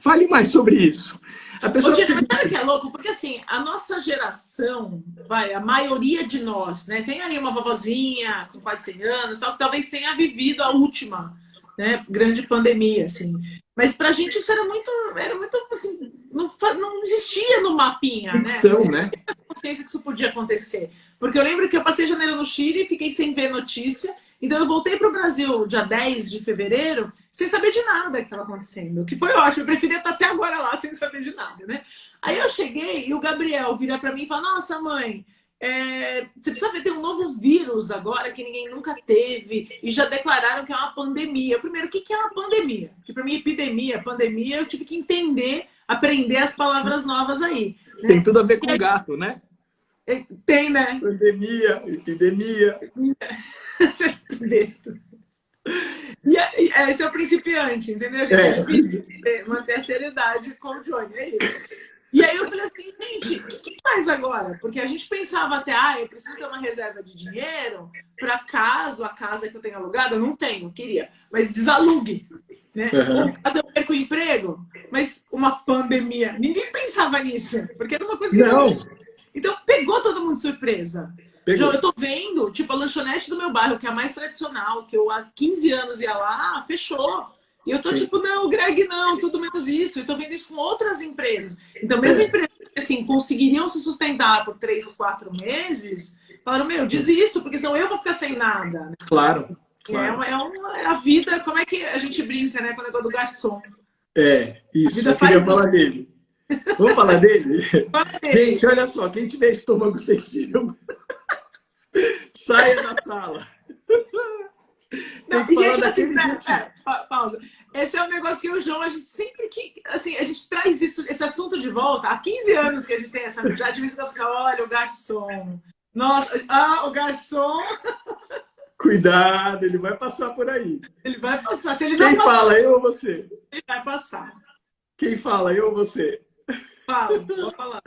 Fale mais sobre isso. A pessoa Mas sabe o que é louco? Porque assim, a nossa geração, a maioria de nós, né? Tem aí uma vovozinha com quase 100 anos, que talvez tenha vivido a última, né, grande pandemia, assim. Mas pra gente isso era muito assim, não existia no mapinha, ficção, né? Né? Consciência que isso podia acontecer. Porque eu lembro que eu passei janeiro no Chile e fiquei sem ver notícia. Então eu voltei para o Brasil dia 10 de fevereiro sem saber de nada que estava acontecendo. O que foi ótimo, eu preferia estar até agora lá sem saber de nada, né? Aí eu cheguei e o Gabriel vira para mim e fala, nossa mãe, você precisa ver, tem um novo vírus agora que ninguém nunca teve e já declararam que é uma pandemia. Primeiro, o que é uma pandemia? Porque para mim epidemia, pandemia, eu tive que entender, aprender as palavras novas aí. Né? Tem tudo a ver com gato, né? Tem, né? Pandemia, epidemia. Besta. E esse é o principiante, entendeu? É difícil manter a seriedade com o Johnny, é isso. E aí eu falei assim, gente, o que faz agora? Porque a gente pensava até, eu preciso ter uma reserva de dinheiro para caso a casa que eu tenho alugada, eu não tenho, queria, mas desalugue. Né? Ou caso eu perco o emprego, mas uma pandemia. Ninguém pensava nisso, porque era uma coisa que não existia. Então pegou todo mundo de surpresa. João, eu tô vendo, tipo, a lanchonete do meu bairro, que é a mais tradicional, que eu há 15 anos ia lá, fechou. E eu tô tipo, não, Greg, não, tudo menos isso. Eu tô vendo isso com outras empresas. Então, mesmo empresas que, assim, conseguiriam se sustentar por 3, 4 meses, falaram, desisto, porque senão eu vou ficar sem nada. Né? Claro. É a vida, como é que a gente brinca, né, com o negócio do garçom. Isso, eu queria falar dele. Vamos falar dele? Gente, olha só, quem tiver estômago sensível, saia da sala. Não, gente, assim, pausa. Esse é um negócio que eu e o João, a gente sempre que, assim, a gente traz esse assunto de volta. Há 15 anos que a gente tem essa amizade, mas você fala, olha, o garçom. Nossa, o garçom. Cuidado, ele vai passar por aí. Ele vai passar. Se ele não Quem passar, fala, eu ou você? Ele vai passar. Quem fala, eu ou você? Fala, vou falar.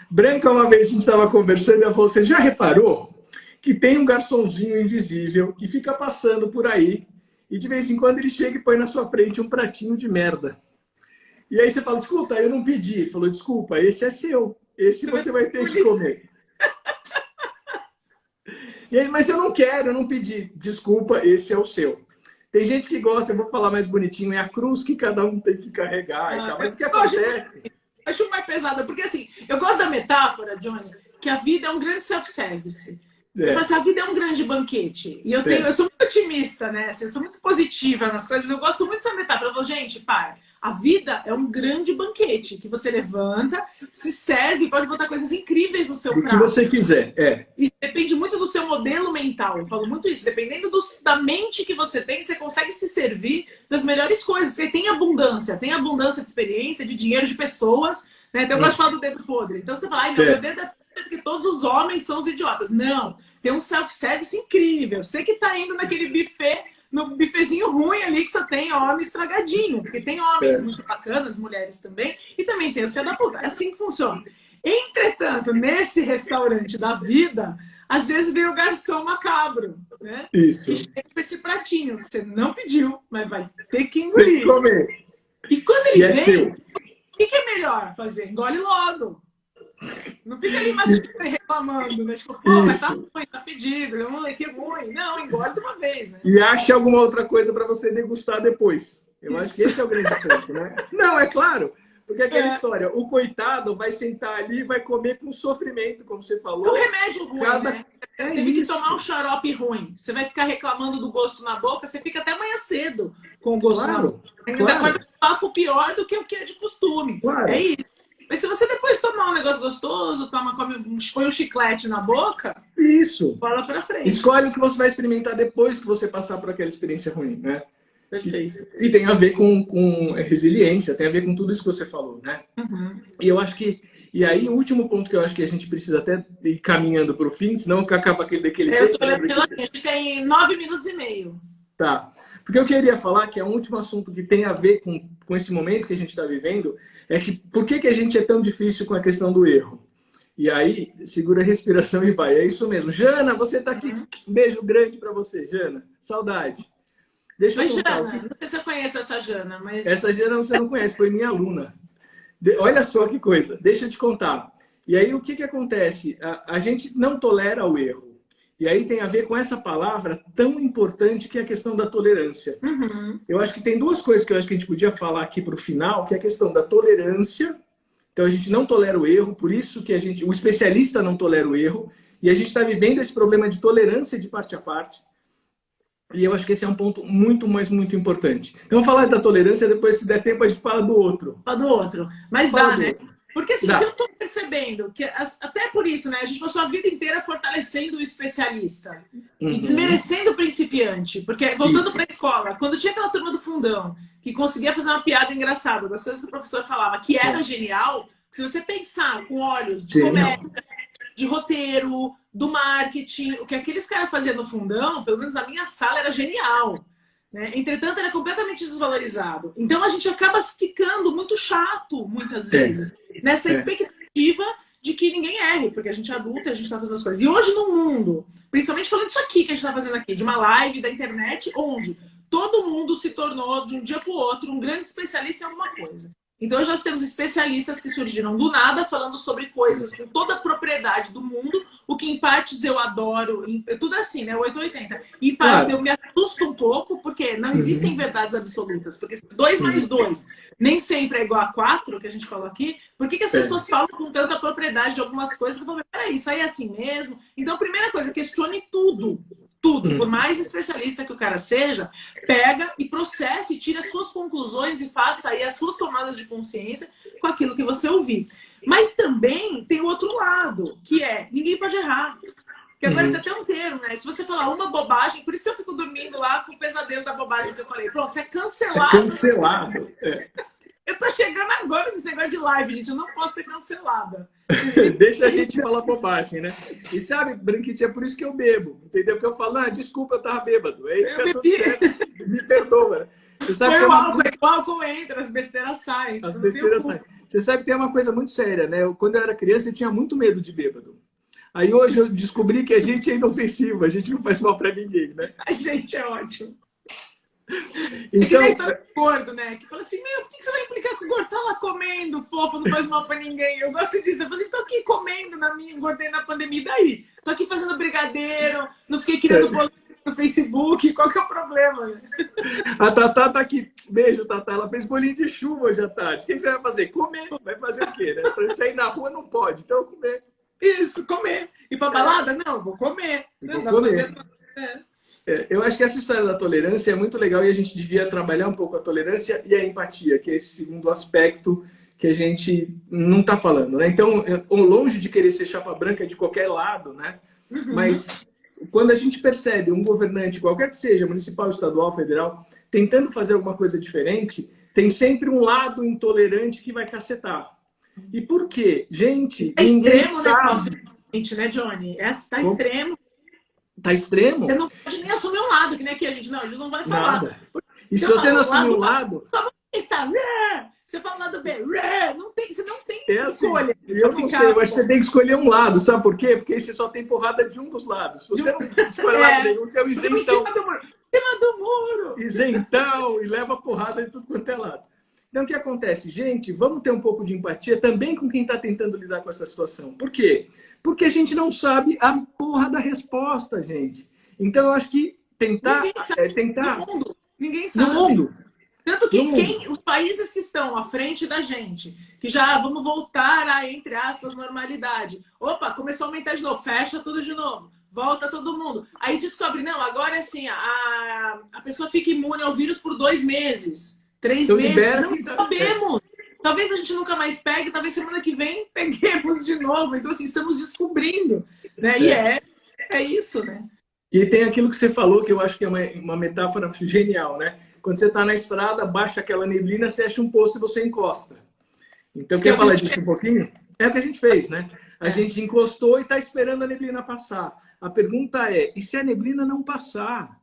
Branca, uma vez a gente estava conversando e ela falou, você já reparou que tem um garçonzinho invisível que fica passando por aí e de vez em quando ele chega e põe na sua frente um pratinho de merda. E aí você fala, desculpa, eu não pedi. Ele falou, desculpa, esse é seu. Esse você vai ter que comer. E aí, mas eu não quero, eu não pedi. Desculpa, esse é o seu. Tem gente que gosta, eu vou falar mais bonitinho, é a cruz que cada um tem que carregar. E tal. Mas o que acontece? Acho mais pesada, porque assim, eu gosto da metáfora, Johnny, que a vida é um grande self-service. Eu falo assim, a vida é um grande banquete. E eu sou muito otimista, né? Assim, eu sou muito positiva nas coisas. Eu gosto muito dessa metáfora. Eu falo, gente, a vida é um grande banquete que você levanta, se serve, pode botar coisas incríveis no seu prato. O que você quiser, E depende muito do seu modelo mental. Eu falo muito isso. Dependendo da mente que você tem, você consegue se servir das melhores coisas. Porque tem abundância de experiência, de dinheiro, de pessoas. Né? Então eu gosto de falar do dedo podre. Então você fala, meu dedo é podre porque todos os homens são os idiotas. Não. Tem um self-service incrível. Você que tá indo naquele buffet, no bifezinho ruim ali, que só tem homem estragadinho. Porque tem homens muito bacanas, mulheres também, e também tem os filhos da puta. É assim que funciona. Entretanto, nesse restaurante da vida, às vezes vem o garçom macabro, né? Isso. E chega com esse pratinho que você não pediu, mas vai ter que engolir. Tem que comer. E quando ele vem, seu. que é melhor fazer? Engole logo. Não fica ali mastigando e reclamando, né? Tipo, pô, mas tá ruim, tá fedido, moleque é ruim. Não, engole de uma vez, né? E acha alguma outra coisa para você degustar depois. Eu acho que esse é o grande ponto, né? Não, é claro. Porque aquela história, o coitado vai sentar ali e vai comer com sofrimento, como você falou. É um remédio ruim, né? Teve que tomar um xarope ruim. Você vai ficar reclamando do gosto na boca, você fica até amanhã cedo com o gosto na boca. Ainda acorda com bafo pior do que o que é de costume. Claro. É isso. Mas se você depois tomar um negócio gostoso, põe um chiclete na boca, isso. bola pra frente. Escolhe o que você vai experimentar depois que você passar por aquela experiência ruim, né? Perfeito. E tem a ver com resiliência, tem a ver com tudo isso que você falou, né? Uhum. E eu acho que... E aí, o último ponto que eu acho que a gente precisa até ir caminhando para o fim, senão acaba daquele jeito. Eu tô lembrando aqui, a gente tem 9 minutos e meio. Tá. Porque eu queria falar que é um último assunto que tem a ver com esse momento que a gente está vivendo, é que por que a gente é tão difícil com a questão do erro? E aí, segura a respiração e vai. É isso mesmo. Jana, você está aqui. Um beijo grande para você, Jana. Saudade. Deixa eu contar. Jana, não sei se eu conheço essa Jana, mas... Essa Jana você não conhece, foi minha aluna. Olha só que coisa, deixa eu te contar. E aí, o que acontece? A gente não tolera o erro. E aí tem a ver com essa palavra tão importante que é a questão da tolerância. Uhum. Eu acho que tem duas coisas que eu acho que a gente podia falar aqui para o final, que é a questão da tolerância. Então, a gente não tolera o erro, por isso que o especialista não tolera o erro. E a gente está vivendo esse problema de tolerância de parte a parte. E eu acho que esse é um ponto muito, mas muito importante. Então, falar da tolerância, depois, se der tempo, a gente fala do outro. Fala do outro. Mas fala dá, né? Outro. Porque assim, o que eu estou percebendo, que até por isso, né? A gente passou a vida inteira fortalecendo o especialista e desmerecendo o principiante. Porque, voltando para a escola, quando tinha aquela turma do fundão que conseguia fazer uma piada engraçada das coisas que o professor falava, que era genial, se você pensar com olhos de comédia, de roteiro, do marketing, o que aqueles caras faziam no fundão, pelo menos na minha sala, era genial. Né? Entretanto, ele é completamente desvalorizado. Então, a gente acaba ficando muito chato, muitas vezes, nessa expectativa de que ninguém erre, porque a gente é adulto e a gente está fazendo as coisas. E hoje no mundo, principalmente falando disso aqui que a gente está fazendo aqui, de uma live da internet, onde todo mundo se tornou, de um dia para o outro, um grande especialista em alguma coisa. Então, hoje nós temos especialistas que surgiram do nada, falando sobre coisas com toda a propriedade do mundo, o que em partes eu adoro, tudo assim, né? 880. Em partes eu me assusto um pouco, porque não existem verdades absolutas. Porque 2 mais 2 nem sempre é igual a 4, que a gente falou aqui. Por que as pessoas falam com tanta propriedade de algumas coisas que eu falo, peraí, isso aí é assim mesmo? Então, primeira coisa, questione tudo. Tudo, por mais especialista que o cara seja, pega e processe e tire as suas conclusões e faça aí as suas tomadas de consciência com aquilo que você ouvir. Mas também tem o outro lado, que é, ninguém pode errar. Porque agora tem até um termo, né? Se você falar uma bobagem, por isso que eu fico dormindo lá com o pesadelo da bobagem que eu falei. Pronto, você é cancelado. É cancelado. Eu tô chegando agora nesse negócio de live, gente. Eu não posso ser cancelada. Deixa a gente falar bobagem, né? E sabe, Branquite, é por isso que eu bebo. Entendeu? Porque eu falo, desculpa, eu tava bêbado. É isso que eu tô certo. Me perdoa. Você sabe Foi o álcool, o álcool entra, as besteiras saem. As besteiras saem. Você sabe que tem uma coisa muito séria, né? Quando eu era criança, eu tinha muito medo de bêbado. Aí hoje eu descobri que a gente é inofensivo, a gente não faz mal pra ninguém, né? A gente é ótimo. Então, é que nem gordo, né? Que fala assim, por que você vai implicar com o gordo? Tá lá comendo, fofo, não faz mal pra ninguém. Eu gosto disso. Eu falo assim, tô aqui comendo, engordei na pandemia, daí? Tô aqui fazendo brigadeiro, não fiquei criando post no Facebook, qual que é o problema? Né? A Tatá tá aqui. Beijo, Tatá. Ela fez bolinho de chuva hoje à tarde. O que você vai fazer? Comer. Vai fazer o quê, né? Pra sair na rua não pode, então comer. Isso, comer. E pra balada? Não, vou comer. Vou comer. Eu acho que essa história da tolerância é muito legal e a gente devia trabalhar um pouco a tolerância e a empatia, que é esse segundo aspecto que a gente não está falando, né? Então, longe de querer ser chapa branca de qualquer lado, né? Mas quando a gente percebe um governante, qualquer que seja, municipal, estadual, federal, tentando fazer alguma coisa diferente, tem sempre um lado intolerante que vai cacetar. E por quê? Gente, extremo, né, Johnny? Tá extremo. Tá extremo? Você não pode nem assumir um lado, que nem aqui a gente não vai falar. Nada. E se você não assumir um lado... Você fala lado B, você não tem escolha. Eu não sei, eu acho que você tem que escolher um lado, sabe por quê? Porque aí você só tem porrada de um dos lados. Se você não escolhe lado nenhum, você é o isentão. Em cima do muro! Isentão, e leva porrada de tudo quanto é lado. Então, o que acontece? Gente, vamos ter um pouco de empatia também com quem está tentando lidar com essa situação. Por quê? Porque a gente não sabe a porra da resposta, gente. Então, eu acho que tentar... Ninguém sabe. tentar... No mundo. Ninguém sabe. No mundo. Tanto que os países que estão à frente da gente, que já vamos voltar a, entre aspas, normalidade. Opa, começou a aumentar de novo, fecha tudo de novo, volta todo mundo. Aí descobre, não, agora é assim, a pessoa fica imune ao vírus por 2 meses, 3 meses, não sabemos. Talvez a gente nunca mais pegue, talvez semana que vem peguemos de novo. Então, assim, estamos descobrindo, né? E é isso, né? E tem aquilo que você falou, que eu acho que é uma metáfora genial, né? Quando você está na estrada, baixa aquela neblina, você acha um posto e você encosta. Então, quer falar disso um pouquinho? É o que a gente fez, né? A gente encostou e está esperando a neblina passar. A pergunta é, e se a neblina não passar?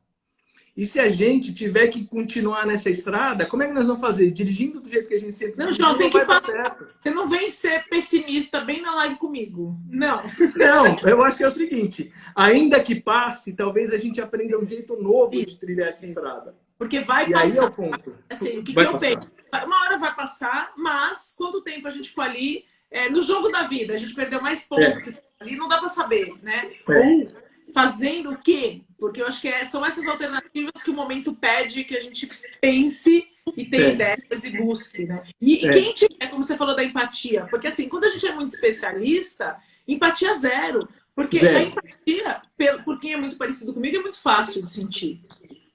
E se a gente tiver que continuar nessa estrada, como é que nós vamos fazer? Dirigindo do jeito que a gente sempre dirigiu, João, tem que passar. Você não vem ser pessimista bem na live comigo. Não. Não, eu acho que é o seguinte, ainda que passe, talvez a gente aprenda um jeito novo de trilhar essa estrada. Porque vai e passar. Aí é o ponto. Assim, o que eu penso? Uma hora vai passar, mas quanto tempo a gente ficou ali? No jogo da vida, a gente perdeu mais pontos ali, não dá para saber, né? Ou fazendo o quê? Porque eu acho que são essas alternativas que o momento pede que a gente pense e tenha ideias e busque, né? E quem tiver, como você falou da empatia, porque assim, quando a gente é muito especialista, empatia zero. Porque a empatia, por quem é muito parecido comigo, é muito fácil de sentir.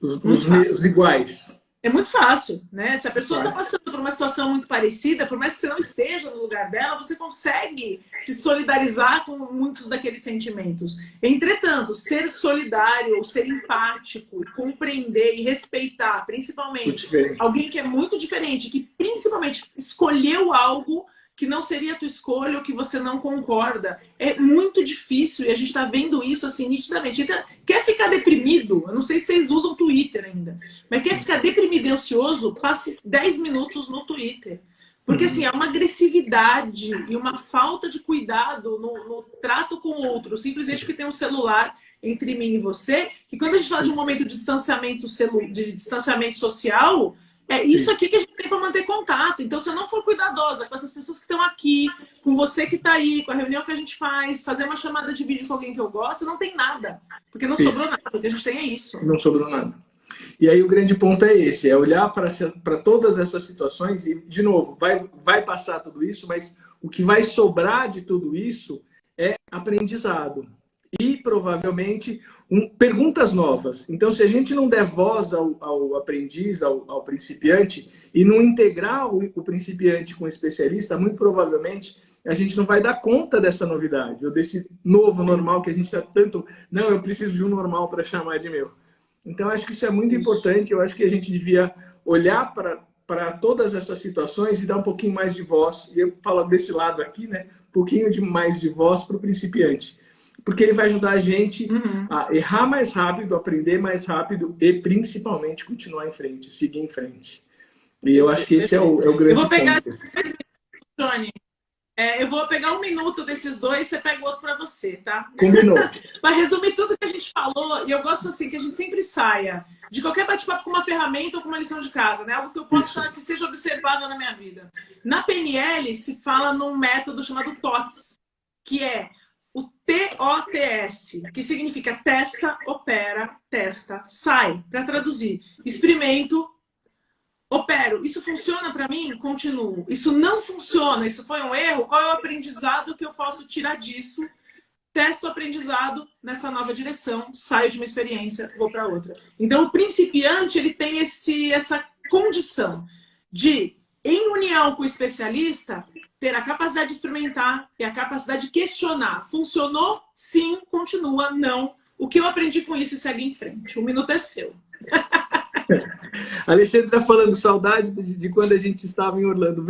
Os iguais. É muito fácil, né? Se a pessoa está passando por uma situação muito parecida, por mais que você não esteja no lugar dela, você consegue se solidarizar com muitos daqueles sentimentos. Entretanto, ser solidário, ou ser empático, compreender e respeitar, principalmente, alguém que é muito diferente, que principalmente escolheu algo que não seria a tua escolha ou que você não concorda. É muito difícil e a gente está vendo isso assim nitidamente. Então, quer ficar deprimido? Eu não sei se vocês usam Twitter ainda, mas quer ficar deprimido e ansioso? Passe 10 minutos no Twitter. Porque assim, é uma agressividade e uma falta de cuidado no trato com o outro, simplesmente porque tem um celular entre mim e você, que quando a gente fala de um momento de distanciamento social, é isso aqui que a gente tem para manter contato. Então, se eu não for cuidadosa com essas pessoas que estão aqui, com você que está aí, com a reunião que a gente faz, fazer uma chamada de vídeo com alguém que eu gosto, não tem nada. Porque não sobrou nada. O que a gente tem é isso. Não sobrou nada. E aí o grande ponto é esse, é olhar para todas essas situações e, de novo, vai passar tudo isso, mas o que vai sobrar de tudo isso é aprendizado. E, provavelmente, perguntas novas. Então, se a gente não der voz ao aprendiz, ao principiante, e não integrar o principiante com o especialista, muito provavelmente a gente não vai dar conta dessa novidade, ou desse novo normal que a gente está tanto... Não, eu preciso de um normal para chamar de meu. Então, acho que isso é muito importante. Eu acho que a gente devia olhar para todas essas situações e dar um pouquinho mais de voz. E eu falo desse lado aqui, né? Um pouquinho mais de voz para o principiante. Porque ele vai ajudar a gente a errar mais rápido, aprender mais rápido e, principalmente, continuar em frente, seguir em frente. E eu acho que esse é o grande ponto. Johnny, eu vou pegar 1 minuto desses dois, você pega o outro para você, tá? Combinou. Para resumir tudo que a gente falou, e eu gosto assim que a gente sempre saia de qualquer bate-papo com uma ferramenta ou com uma lição de casa, né? Algo que eu possa que seja observado na minha vida. Na PNL se fala num método chamado TOTS, que é o TOTS, que significa testa, opera, testa, sai. Para traduzir, experimento, opero. Isso funciona para mim? Continuo. Isso não funciona? Isso foi um erro? Qual é o aprendizado que eu posso tirar disso? Testo o aprendizado nessa nova direção, saio de uma experiência, vou para outra. Então, o principiante ele tem essa condição de, em união com o especialista, ter a capacidade de experimentar e a capacidade de questionar. Funcionou? Sim. Continua? Não. O que eu aprendi com isso e segue em frente. 1 minuto é seu. Alexandre está falando saudade de quando a gente estava em Orlando.